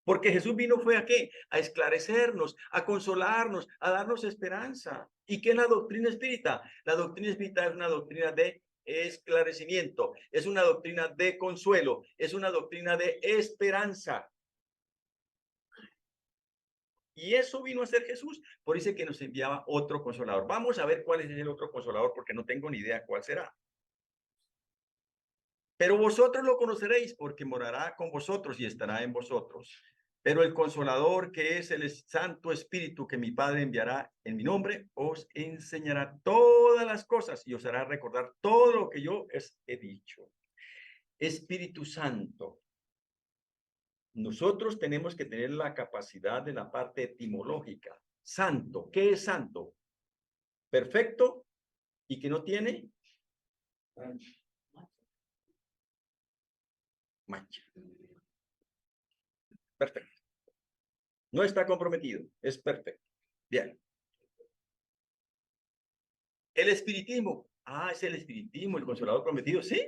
Porque Jesús vino fue ¿a qué? A esclarecernos, a consolarnos, a darnos esperanza. ¿Y qué es la doctrina espírita? La doctrina espírita es una doctrina de esclarecimiento, es una doctrina de consuelo, es una doctrina de esperanza. Y eso vino a ser Jesús. Por eso que nos enviaba otro consolador. Vamos a ver cuál es el otro consolador, porque no tengo ni idea cuál será. Pero vosotros lo conoceréis, porque morará con vosotros y estará en vosotros. Pero el Consolador, que es el Santo Espíritu que mi Padre enviará en mi nombre, os enseñará todas las cosas y os hará recordar todo lo que yo os he dicho. Espíritu Santo. Nosotros tenemos que tener la capacidad de la parte etimológica. Santo. ¿Qué es santo? Perfecto y que no tiene mancha. Perfecto. No está comprometido, es perfecto. Bien. El espiritismo. Ah, es el espiritismo, el Consolador prometido, ¿sí?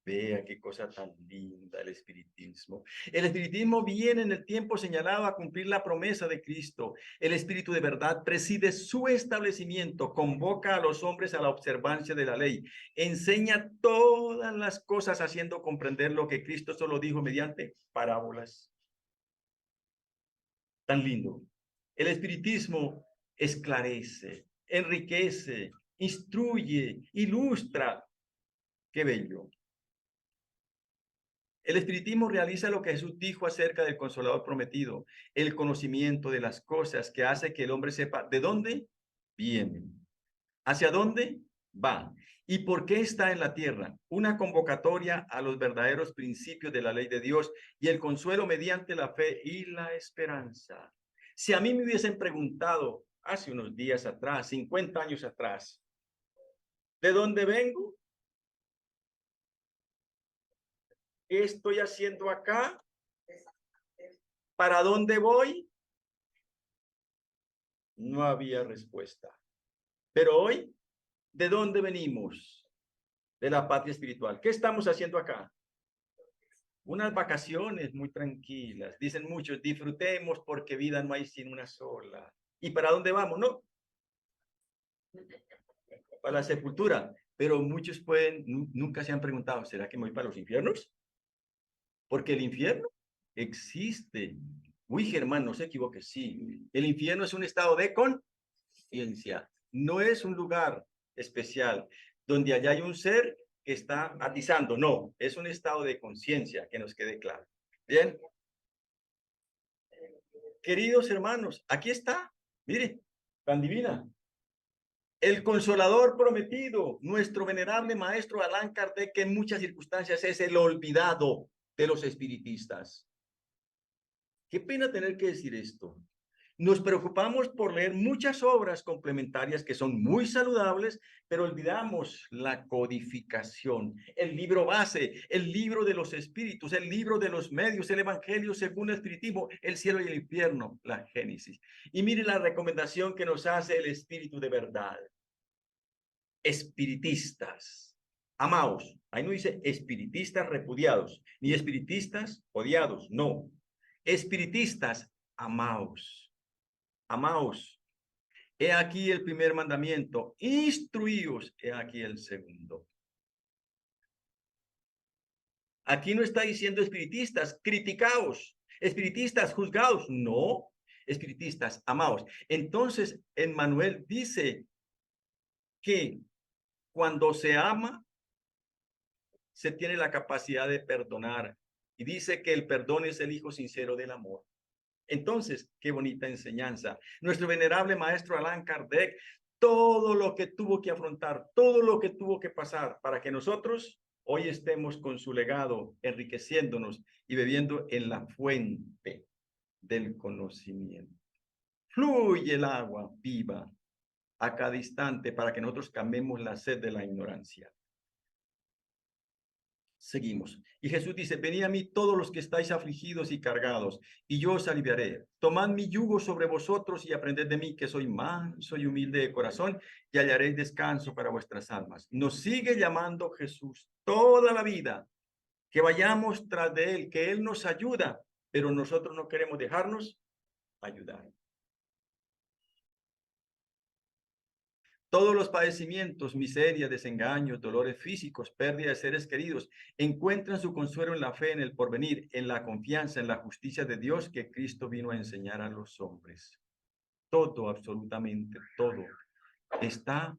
Vea qué cosa tan linda el espiritismo. El espiritismo viene en el tiempo señalado a cumplir la promesa de Cristo. El Espíritu de verdad preside su establecimiento, convoca a los hombres a la observancia de la ley, enseña todas las cosas haciendo comprender lo que Cristo solo dijo mediante parábolas. Tan lindo. El espiritismo esclarece, enriquece, instruye, ilustra. Qué bello. El espiritismo realiza lo que Jesús dijo acerca del Consolador prometido, el conocimiento de las cosas que hace que el hombre sepa de dónde viene, hacia dónde va y por qué está en la tierra. Una convocatoria a los verdaderos principios de la ley de Dios y el consuelo mediante la fe y la esperanza. Si a mí me hubiesen preguntado hace unos días atrás, 50 años atrás, ¿de dónde vengo? ¿Qué estoy haciendo acá? ¿Para dónde voy? No había respuesta. Pero hoy, ¿de dónde venimos? De la patria espiritual. ¿Qué estamos haciendo acá? Unas vacaciones muy tranquilas. Dicen muchos, disfrutemos porque vida no hay sin una sola. ¿Y para dónde vamos? No. Para la sepultura. Pero muchos nunca se han preguntado, ¿será que me voy para los infiernos? Porque el infierno existe. Uy, Germán, no se equivoque, sí. El infierno es un estado de conciencia. No es un lugar especial donde allá hay un ser que está atizando. No, es un estado de conciencia, que nos quede claro. Bien. Queridos hermanos, aquí está. Mire, tan divina. El Consolador prometido, nuestro venerable maestro Allan Kardec, que en muchas circunstancias es el olvidado de los espiritistas. Qué pena tener que decir esto. Nos preocupamos por leer muchas obras complementarias que son muy saludables, pero olvidamos la codificación, el libro base, el libro de los espíritus, el libro de los medios, el evangelio según el espiritismo, el cielo y el infierno, la Génesis. Y mire la recomendación que nos hace el Espíritu de verdad. Espiritistas, amaos. Ahí no dice espiritistas repudiados, ni espiritistas odiados, no. Espiritistas, amaos. Amaos, he aquí el primer mandamiento, instruíos, he aquí el segundo. Aquí no está diciendo espiritistas, criticaos, espiritistas, juzgaos, no, espiritistas, amaos. Entonces, Emmanuel dice que cuando se ama, se tiene la capacidad de perdonar, y dice que el perdón es el hijo sincero del amor. Entonces, qué bonita enseñanza. Nuestro venerable maestro Allan Kardec, todo lo que tuvo que afrontar, todo lo que tuvo que pasar para que nosotros hoy estemos con su legado, enriqueciéndonos y bebiendo en la fuente del conocimiento. Fluye el agua viva a cada instante para que nosotros calmemos la sed de la ignorancia. Seguimos. Y Jesús dice, venid a mí todos los que estáis afligidos y cargados, y yo os aliviaré. Tomad mi yugo sobre vosotros y aprended de mí, que soy manso y humilde de corazón, y hallaréis descanso para vuestras almas. Nos sigue llamando Jesús toda la vida, que vayamos tras de Él, que Él nos ayuda, pero nosotros no queremos dejarnos ayudar. Todos los padecimientos, miserias, desengaños, dolores físicos, pérdida de seres queridos, encuentran su consuelo en la fe, en el porvenir, en la confianza, en la justicia de Dios que Cristo vino a enseñar a los hombres. Todo, absolutamente todo, está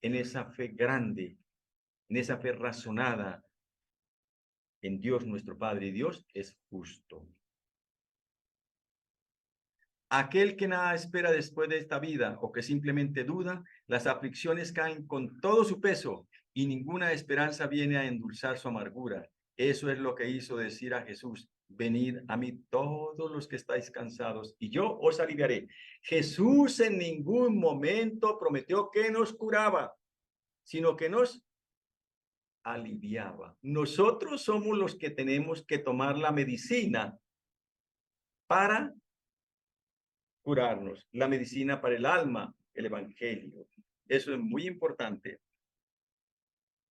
en esa fe grande, en esa fe razonada en Dios nuestro Padre, y Dios es justo. Aquel que nada espera después de esta vida o que simplemente duda, las aflicciones caen con todo su peso y ninguna esperanza viene a endulzar su amargura. Eso es lo que hizo decir a Jesús, venid a mí todos los que estáis cansados y yo os aliviaré. Jesús en ningún momento prometió que nos curaba, sino que nos aliviaba. Nosotros somos los que tenemos que tomar la medicina para curarnos, la medicina para el alma, el evangelio. Eso es muy importante.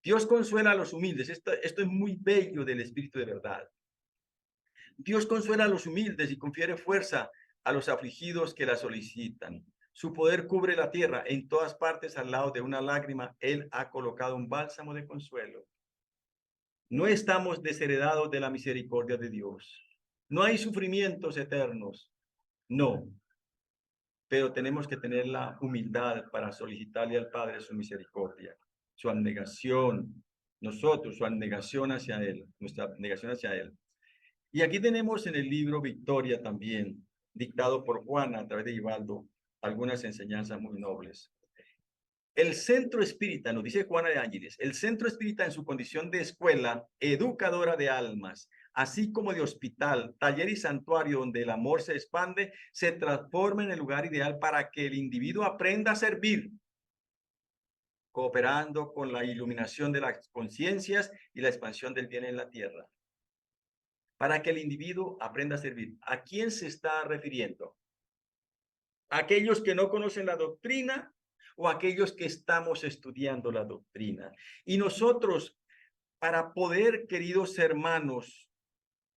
Dios consuela a los humildes. Esto es muy bello del Espíritu de verdad. Dios consuela a los humildes y confiere fuerza a los afligidos que la solicitan. Su poder cubre la tierra. En todas partes, al lado de una lágrima, Él ha colocado un bálsamo de consuelo. No estamos desheredados de la misericordia de Dios. No hay sufrimientos eternos. No. Pero tenemos que tener la humildad para solicitarle al Padre su misericordia, su abnegación, nosotros, su abnegación hacia Él, nuestra abnegación hacia Él. Y aquí tenemos en el libro Victoria también, dictado por Juana a través de Ibaldo, algunas enseñanzas muy nobles. El centro espírita, nos dice Juana de Ángeles, el centro espírita en su condición de escuela educadora de almas, así como de hospital, taller y santuario donde el amor se expande, se transforma en el lugar ideal para que el individuo aprenda a servir, cooperando con la iluminación de las conciencias y la expansión del bien en la tierra. Para que el individuo aprenda a servir. ¿A quién se está refiriendo? ¿A aquellos que no conocen la doctrina o aquellos que estamos estudiando la doctrina? Y nosotros, para poder, queridos hermanos,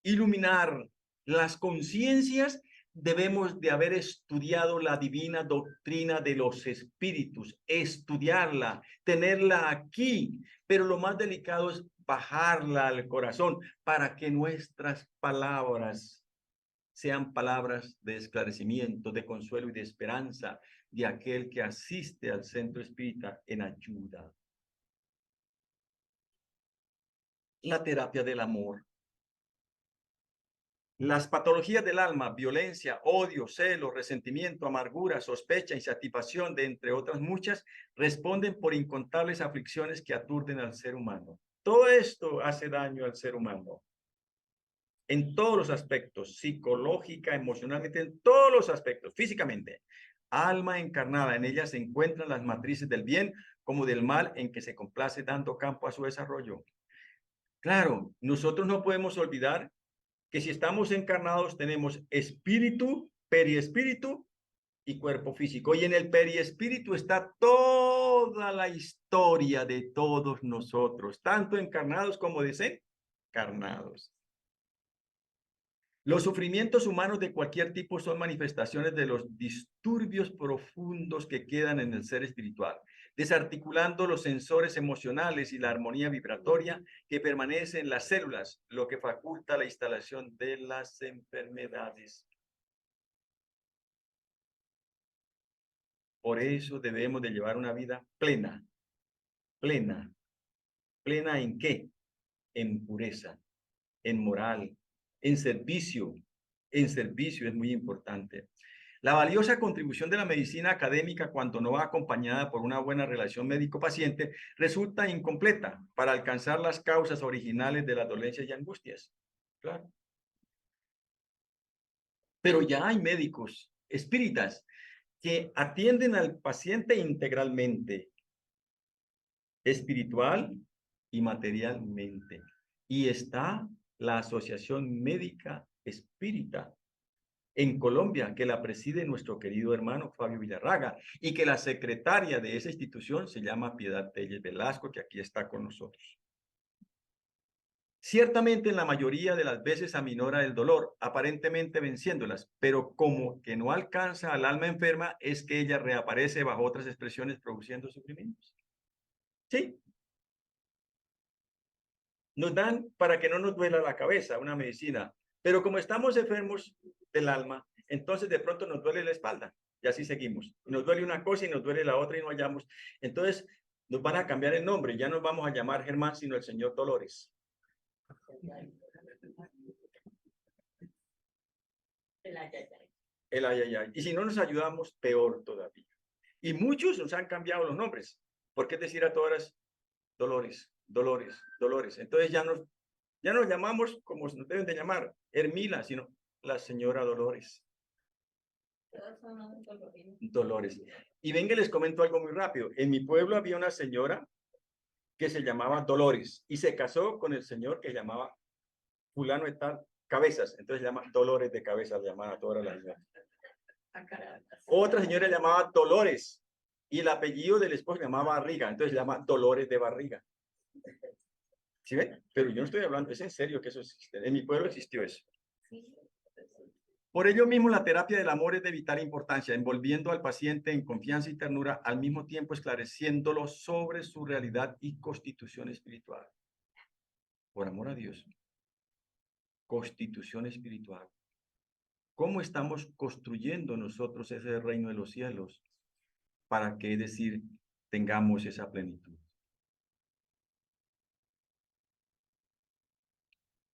iluminar las conciencias, debemos de haber estudiado la divina doctrina de los espíritus, estudiarla, tenerla aquí, pero lo más delicado es bajarla al corazón para que nuestras palabras sean palabras de esclarecimiento, de consuelo y de esperanza de aquel que asiste al centro espírita en ayuda. La terapia del amor. Las patologías del alma, violencia, odio, celo, resentimiento, amargura, sospecha, insatisfacción, de entre otras muchas, responden por incontables aflicciones que aturden al ser humano. Todo esto hace daño al ser humano. En todos los aspectos, psicológica, emocionalmente, en todos los aspectos, físicamente. Alma encarnada, en ella se encuentran las matrices del bien como del mal en que se complace dando campo a su desarrollo. Claro, nosotros no podemos olvidar que si estamos encarnados tenemos espíritu, periespíritu y cuerpo físico. Y en el periespíritu está toda la historia de todos nosotros, tanto encarnados como desencarnados. Los sufrimientos humanos de cualquier tipo son manifestaciones de los disturbios profundos que quedan en el ser espiritual, desarticulando los sensores emocionales y la armonía vibratoria que permanece en las células, lo que faculta la instalación de las enfermedades. Por eso debemos de llevar una vida plena. ¿Plena en qué? En pureza, en moral, en servicio. En servicio es muy importante. La valiosa contribución de la medicina académica, cuando no va acompañada por una buena relación médico-paciente, resulta incompleta para alcanzar las causas originales de las dolencias y angustias. Claro. Pero ya hay médicos espíritas que atienden al paciente integralmente, espiritual y materialmente. Y está la Asociación Médica Espírita en Colombia, que la preside nuestro querido hermano Fabio Villarraga, y que la secretaria de esa institución se llama Piedad Telles Velasco, que aquí está con nosotros. Ciertamente en la mayoría de las veces aminora el dolor, aparentemente venciéndolas, pero como que no alcanza al alma enferma, es que ella reaparece bajo otras expresiones produciendo sufrimientos. Sí. Nos dan para que no nos duela la cabeza una medicina, pero como estamos enfermos del alma, entonces de pronto nos duele la espalda y así seguimos. Nos duele una cosa y nos duele la otra y no hallamos. Entonces nos van a cambiar el nombre, ya nos vamos a llamar Germán, sino el señor Dolores. El ay, ay, ay. Y si no nos ayudamos, peor todavía. Y muchos nos han cambiado los nombres. ¿Por qué decir a todas Dolores, Dolores, Dolores? Entonces ya nos llamamos como nos deben de llamar, Hermila, sino la señora Dolores. Dolores. Y venga, les comento algo muy rápido. En mi pueblo había una señora que se llamaba Dolores y se casó con el señor que llamaba fulano de tal Cabezas. Entonces se llama Dolores de Cabezas, llamada toda la señora. Otra señora llamaba Dolores y el apellido del esposo se llamaba Barriga. Entonces se llama Dolores de Barriga. ¿Sí ven? Pero yo no estoy hablando, es en serio que eso existe. En mi pueblo existió eso. Por ello mismo, la terapia del amor es de vital importancia, envolviendo al paciente en confianza y ternura, al mismo tiempo esclareciéndolo sobre su realidad y constitución espiritual. Por amor a Dios. Constitución espiritual. ¿Cómo estamos construyendo nosotros ese reino de los cielos? Para que, es decir, tengamos esa plenitud.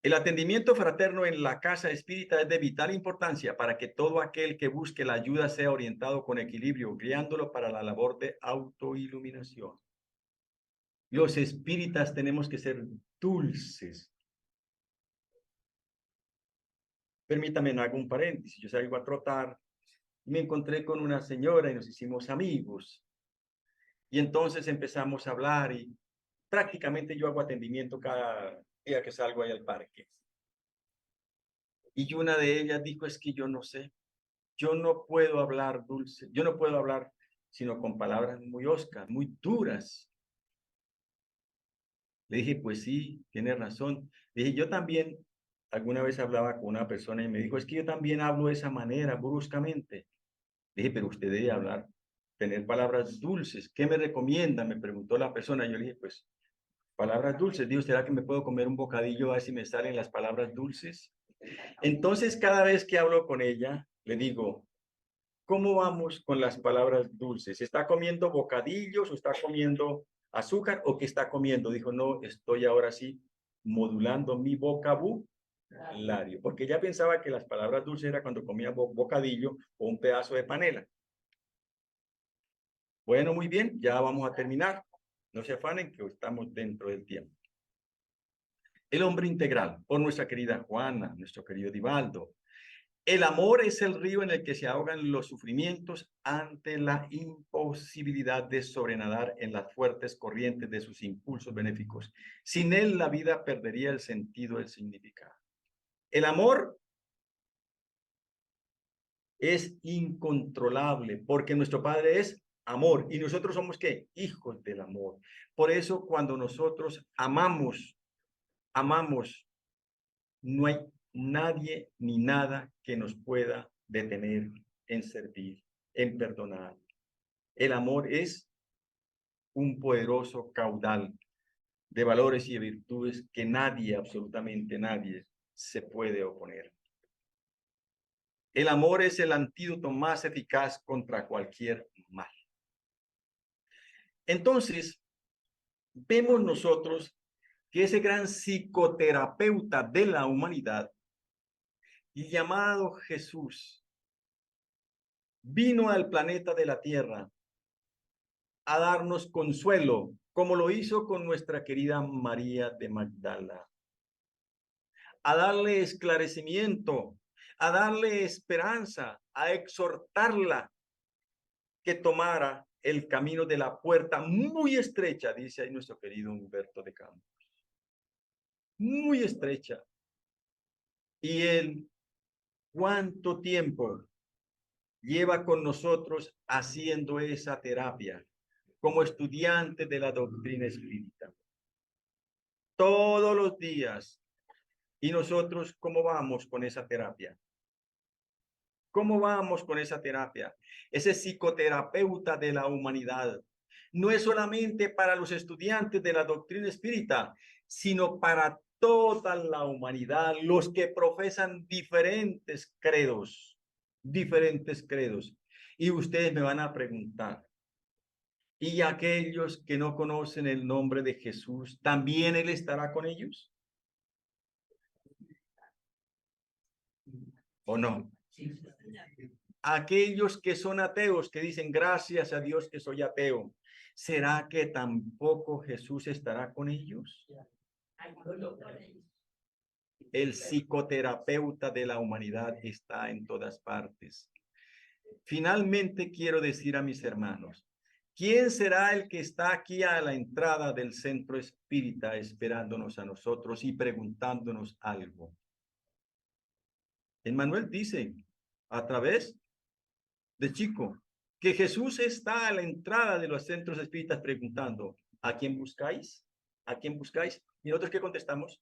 El atendimiento fraterno en la casa espírita es de vital importancia para que todo aquel que busque la ayuda sea orientado con equilibrio, guiándolo para la labor de autoiluminación. Los espíritas tenemos que ser dulces. Permítame, hago un paréntesis. Yo salgo a trotar y me encontré con una señora y nos hicimos amigos. Y entonces empezamos a hablar y prácticamente yo hago atendimiento cada día que salgo ahí al parque. Y una de ellas dijo, es que yo no sé, yo no puedo hablar dulce, yo no puedo hablar sino con palabras muy hoscas, muy duras. Le dije, pues sí, tiene razón. Le dije, yo también alguna vez hablaba con una persona y me dijo, es que yo también hablo de esa manera, bruscamente. Le dije, pero usted debe hablar, tener palabras dulces. ¿Qué me recomienda? Me preguntó la persona. Yo le dije, pues, palabras dulces. Digo, ¿será que me puedo comer un bocadillo a ver si me salen las palabras dulces? Entonces, cada vez que hablo con ella, le digo, ¿cómo vamos con las palabras dulces? ¿Está comiendo bocadillos o está comiendo azúcar o qué está comiendo? Dijo, no, estoy ahora sí modulando mi vocabulario, porque ella pensaba que las palabras dulces era cuando comía bocadillo o un pedazo de panela. Bueno, muy bien, ya vamos a terminar. No se afanen que estamos dentro del tiempo. El hombre integral, por nuestra querida Juana, nuestro querido Divaldo. El amor es el río en el que se ahogan los sufrimientos ante la imposibilidad de sobrenadar en las fuertes corrientes de sus impulsos benéficos. Sin él, la vida perdería el sentido, el significado. El amor es incontrolable porque nuestro Padre es amor y nosotros somos ¿qué? Hijos del amor. Por eso cuando nosotros amamos, no hay nadie ni nada que nos pueda detener en servir, en perdonar. El amor es un poderoso caudal de valores y de virtudes que nadie, absolutamente nadie, se puede oponer. El amor es el antídoto más eficaz contra cualquier mal. Entonces, vemos nosotros que ese gran psicoterapeuta de la humanidad, llamado Jesús, vino al planeta de la Tierra a darnos consuelo, como lo hizo con nuestra querida María de Magdala, a darle esclarecimiento, a darle esperanza, a exhortarla que tomara el camino de la puerta muy estrecha, dice ahí nuestro querido Humberto de Campos, muy estrecha. Y él, ¿cuánto tiempo lleva con nosotros haciendo esa terapia como estudiante de la doctrina espírita? Todos los días. ¿Y nosotros cómo vamos con esa terapia? ¿Cómo vamos con esa terapia? Ese psicoterapeuta de la humanidad no es solamente para los estudiantes de la doctrina espírita, sino para toda la humanidad, los que profesan diferentes credos, diferentes credos. Y ustedes me van a preguntar, ¿y aquellos que no conocen el nombre de Jesús, también Él estará con ellos? ¿O no? Aquellos que son ateos, que dicen gracias a Dios que soy ateo, ¿será que tampoco Jesús estará con ellos? El psicoterapeuta de la humanidad está en todas partes. Finalmente quiero decir a mis hermanos, ¿quién será el que está aquí a la entrada del centro espírita esperándonos a nosotros y preguntándonos algo? Emmanuel dice, a través de Chico, que Jesús está a la entrada de los centros espíritas preguntando, ¿a quién buscáis? ¿A quién buscáis? ¿Y nosotros qué contestamos?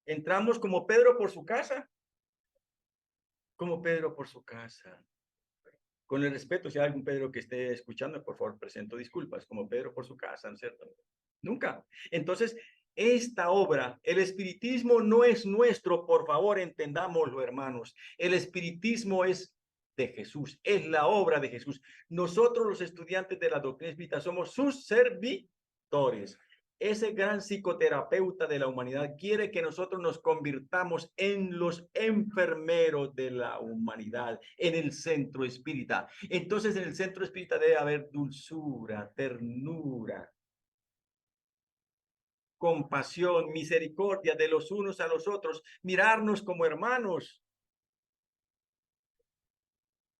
Entramos como Pedro por su casa. Como Pedro por su casa. Con el respeto, si hay algún Pedro que esté escuchando, por favor, presento disculpas. Como Pedro por su casa, ¿no es cierto? Nunca. Entonces, esta obra, el espiritismo no es nuestro, por favor, entendámoslo, hermanos. El espiritismo es de Jesús, es la obra de Jesús. Nosotros, los estudiantes de la doctrina espírita, somos sus servidores. Ese gran psicoterapeuta de la humanidad quiere que nosotros nos convirtamos en los enfermeros de la humanidad, en el centro espírita. Entonces, en el centro espírita debe haber dulzura, ternura, compasión, misericordia de los unos a los otros, mirarnos como hermanos,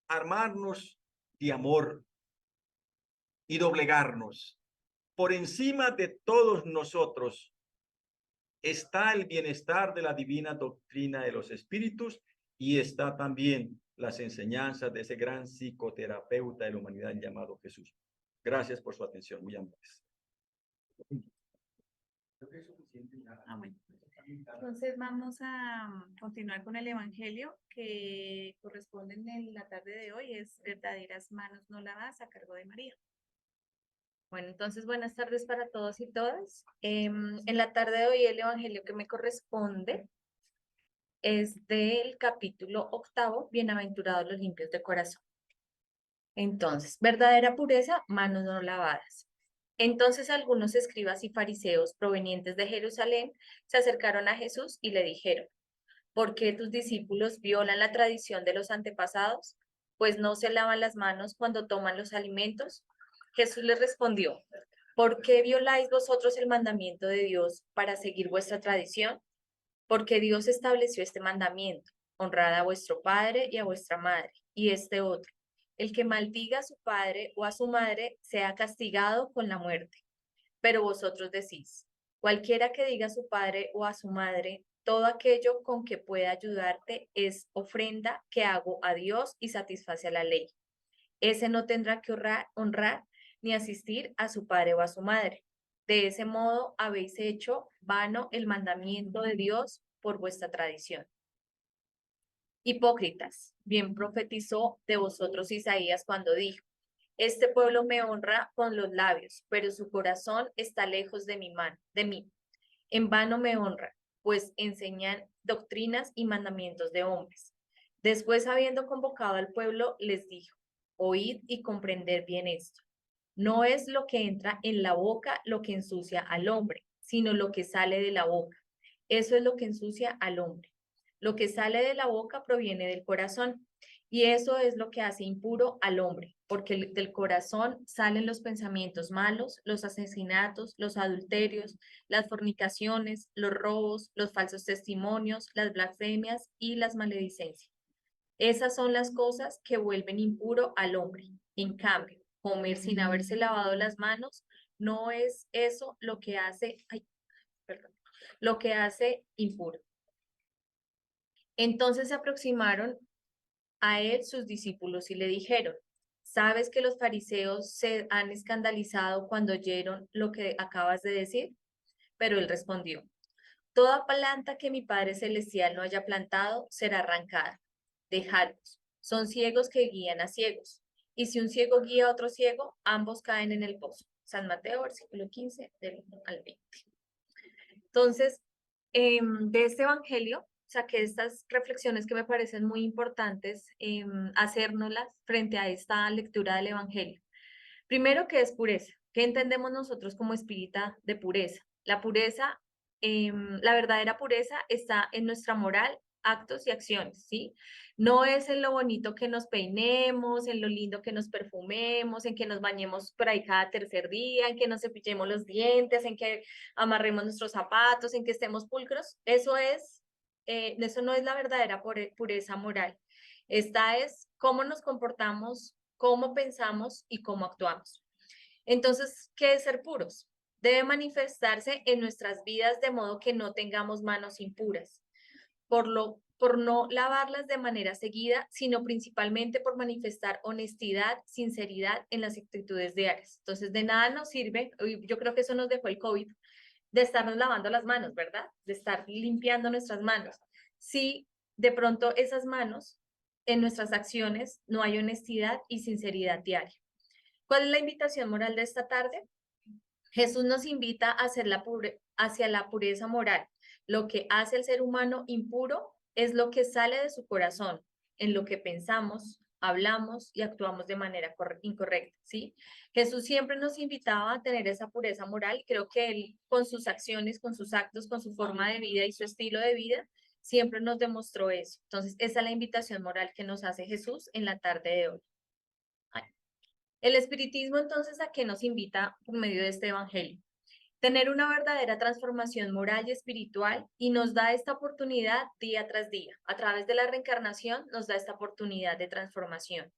armarnos de amor y doblegarnos. Por encima de todos nosotros está el bienestar de la divina doctrina de los espíritus y está también las enseñanzas de ese gran psicoterapeuta de la humanidad llamado Jesús. Gracias por su atención, muy amables. Entonces vamos a continuar con el Evangelio que corresponde en la tarde de hoy, es verdaderas manos no lavadas a cargo de María. Bueno, entonces buenas tardes para todos y todas. En la tarde de hoy el Evangelio que me corresponde es del capítulo 8, bienaventurados los limpios de corazón. Entonces, verdadera pureza, manos no lavadas. Entonces algunos escribas y fariseos provenientes de Jerusalén se acercaron a Jesús y le dijeron, ¿por qué tus discípulos violan la tradición de los antepasados? Pues no se lavan las manos cuando toman los alimentos. Jesús les respondió, ¿por qué violáis vosotros el mandamiento de Dios para seguir vuestra tradición? Porque Dios estableció este mandamiento, honrad a vuestro padre y a vuestra madre, y este otro, el que maldiga a su padre o a su madre sea castigado con la muerte. Pero vosotros decís, cualquiera que diga a su padre o a su madre, todo aquello con que pueda ayudarte es ofrenda que hago a Dios y satisface a la ley. Ese no tendrá que honrar ni asistir a su padre o a su madre. De ese modo habéis hecho vano el mandamiento de Dios por vuestra tradición. Hipócritas, bien profetizó de vosotros Isaías cuando dijo, este pueblo me honra con los labios, pero su corazón está lejos de mí. En vano me honra, pues enseñan doctrinas y mandamientos de hombres. Después, habiendo convocado al pueblo, les dijo, oíd y comprended bien esto. No es lo que entra en la boca lo que ensucia al hombre, sino lo que sale de la boca. Eso es lo que ensucia al hombre. Lo que sale de la boca proviene del corazón. Y eso es lo que hace impuro al hombre, porque del corazón salen los pensamientos malos, los asesinatos, los adulterios, las fornicaciones, los robos, los falsos testimonios, las blasfemias y las maledicencias. Esas son las cosas que vuelven impuro al hombre. En cambio, comer sin haberse lavado las manos no es eso lo que hace, lo que hace impuro. Entonces se aproximaron a él sus discípulos y le dijeron: ¿Sabes que los fariseos se han escandalizado cuando oyeron lo que acabas de decir? Pero él respondió: Toda planta que mi Padre Celestial no haya plantado será arrancada. Dejadlos. Son ciegos que guían a ciegos. Y si un ciego guía a otro ciego, ambos caen en el pozo. San Mateo, versículo 15, del 1 al 20. Entonces, de este evangelio saqué estas reflexiones que me parecen muy importantes hacérnoslas frente a esta lectura del evangelio. Primero, ¿qué es pureza? ¿Qué entendemos nosotros como espírita de pureza? La pureza, la verdadera pureza está en nuestra moral, actos y acciones, ¿sí? No es en lo bonito que nos peinemos, en lo lindo que nos perfumemos, en que nos bañemos por ahí cada tercer día, en que nos cepillemos los dientes, en que amarremos nuestros zapatos, en que estemos pulcros. Eso no es la verdadera pureza moral. Esta es cómo nos comportamos, cómo pensamos y cómo actuamos. Entonces, ¿qué es ser puros? Debe manifestarse en nuestras vidas de modo que no tengamos manos impuras, por no lavarlas de manera seguida, sino principalmente por manifestar honestidad, sinceridad en las actitudes diarias. Entonces, de nada nos sirve, yo creo que eso nos dejó el COVID, de estarnos lavando las manos, ¿verdad? De estar limpiando nuestras manos. Si de pronto esas manos en nuestras acciones no hay honestidad y sinceridad diaria. ¿Cuál es la invitación moral de esta tarde? Jesús nos invita a hacia la pureza moral. Lo que hace al ser humano impuro es lo que sale de su corazón, en lo que pensamos, hablamos y actuamos de manera incorrecta, ¿sí? Jesús siempre nos invitaba a tener esa pureza moral. Creo que él, con sus acciones, con sus actos, con su forma de vida y su estilo de vida, siempre nos demostró eso. Entonces, esa es la invitación moral que nos hace Jesús en la tarde de hoy. El espiritismo, entonces, ¿a qué nos invita por medio de este evangelio? Tener una verdadera transformación moral y espiritual, y nos da esta oportunidad día tras día. A través de la reencarnación nos da esta oportunidad de transformación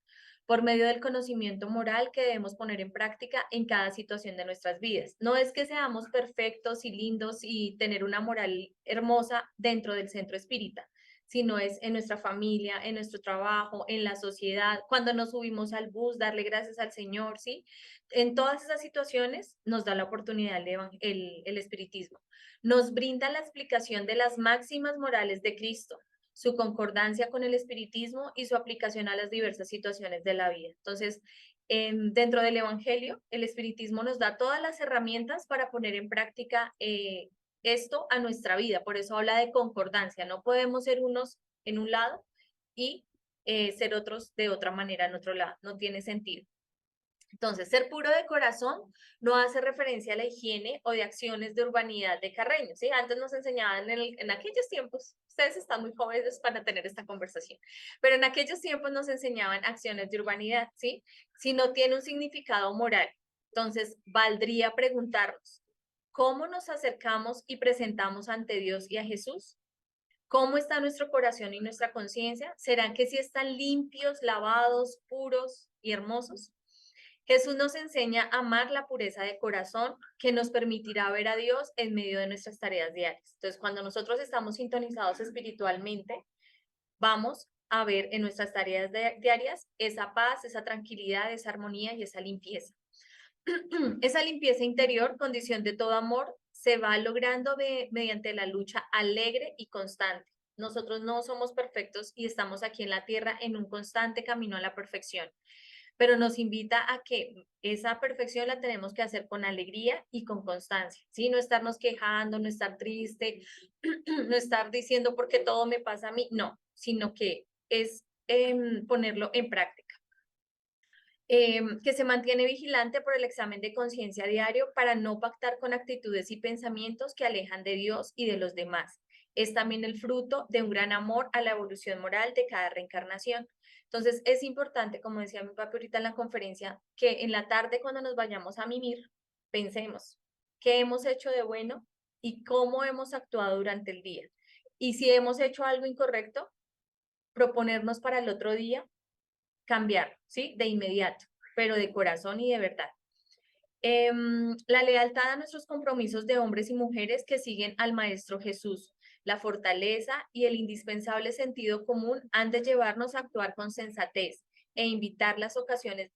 por medio del conocimiento moral que debemos poner en práctica en cada situación de nuestras vidas. No es que seamos perfectos y lindos y tener una moral hermosa dentro del centro espírita, sino es en nuestra familia, en nuestro trabajo, en la sociedad, cuando nos subimos al bus, darle gracias al Señor, ¿sí? En todas esas situaciones nos da la oportunidad el espiritismo. Nos brinda la explicación de las máximas morales de Cristo, su concordancia con el espiritismo y su aplicación a las diversas situaciones de la vida. Entonces, dentro del evangelio, el espiritismo nos da todas las herramientas para poner en práctica esto a nuestra vida. Por eso habla de concordancia. No podemos ser unos en un lado y ser otros de otra manera en otro lado. No tiene sentido. Entonces, ser puro de corazón no hace referencia a la higiene o de acciones de urbanidad de Carreño, ¿sí? Antes nos enseñaban en aquellos tiempos, ustedes están muy jóvenes para tener esta conversación, pero en aquellos tiempos nos enseñaban acciones de urbanidad, ¿sí? Si no tiene un significado moral, entonces valdría preguntarnos, ¿cómo nos acercamos y presentamos ante Dios y a Jesús? ¿Cómo está nuestro corazón y nuestra conciencia? ¿Serán que sí están limpios, lavados, puros y hermosos? Jesús nos enseña a amar la pureza de corazón que nos permitirá ver a Dios en medio de nuestras tareas diarias. Entonces, cuando nosotros estamos sintonizados espiritualmente, vamos a ver en nuestras tareas diarias esa paz, esa tranquilidad, esa armonía y esa limpieza. Esa limpieza interior, condición de todo amor, se va logrando mediante la lucha alegre y constante. Nosotros no somos perfectos y estamos aquí en la tierra en un constante camino a la perfección, pero nos invita a que esa perfección la tenemos que hacer con alegría y con constancia, ¿sí? No estarnos quejando, no estar triste, no estar diciendo por qué todo me pasa a mí, no, sino que es ponerlo en práctica. Que se mantiene vigilante por el examen de conciencia diario para no pactar con actitudes y pensamientos que alejan de Dios y de los demás, es también el fruto de un gran amor a la evolución moral de cada reencarnación. Entonces es importante, como decía mi papi ahorita en la conferencia, que en la tarde cuando nos vayamos a mimir, pensemos qué hemos hecho de bueno y cómo hemos actuado durante el día. Y si hemos hecho algo incorrecto, proponernos para el otro día cambiar, ¿sí? De inmediato, pero de corazón y de verdad. La lealtad a nuestros compromisos de hombres y mujeres que siguen al Maestro Jesús, la fortaleza y el indispensable sentido común han de llevarnos a actuar con sensatez e evitar las ocasiones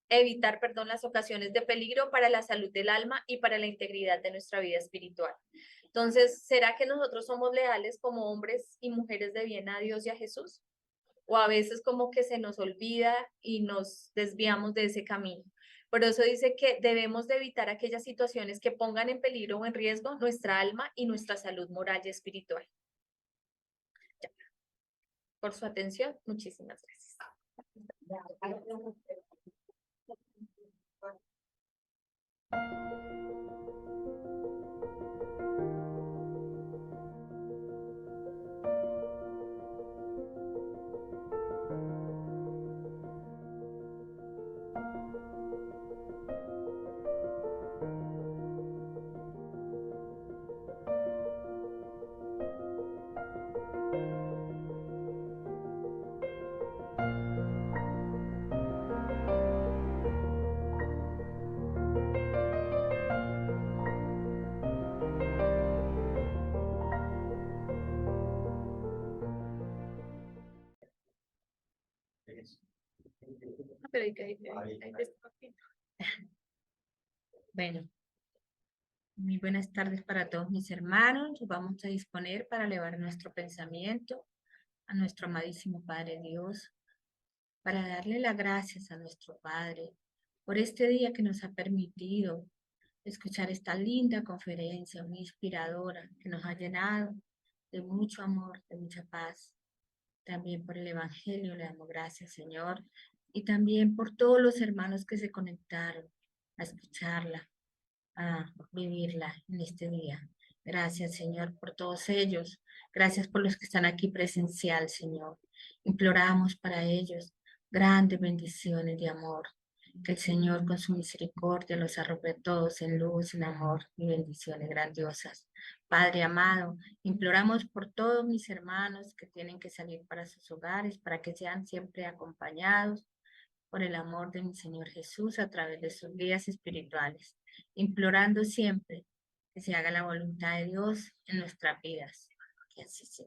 de peligro para la salud del alma y para la integridad de nuestra vida espiritual. Entonces, ¿será que nosotros somos leales como hombres y mujeres de bien a Dios y a Jesús? O a veces como que se nos olvida y nos desviamos de ese camino. Por eso dice que debemos de evitar aquellas situaciones que pongan en peligro o en riesgo nuestra alma y nuestra salud moral y espiritual. Ya. Por su atención, muchísimas gracias. Bueno, muy buenas tardes para todos mis hermanos. Nos vamos a disponer para elevar nuestro pensamiento a nuestro amadísimo Padre Dios, para darle las gracias a nuestro Padre por este día que nos ha permitido escuchar esta linda conferencia, muy inspiradora, que nos ha llenado de mucho amor, de mucha paz. También por el Evangelio le damos gracias, Señor, y también por todos los hermanos que se conectaron a escucharla, a vivirla en este día. Gracias, Señor, por todos ellos. Gracias por los que están aquí presencial, Señor. Imploramos para ellos grandes bendiciones de amor. Que el Señor con su misericordia los arrope a todos en luz, en amor y bendiciones grandiosas. Padre amado, imploramos por todos mis hermanos que tienen que salir para sus hogares, para que sean siempre acompañados por el amor de mi Señor Jesús a través de sus guías espirituales, implorando siempre que se haga la voluntad de Dios en nuestras vidas. Que así sea.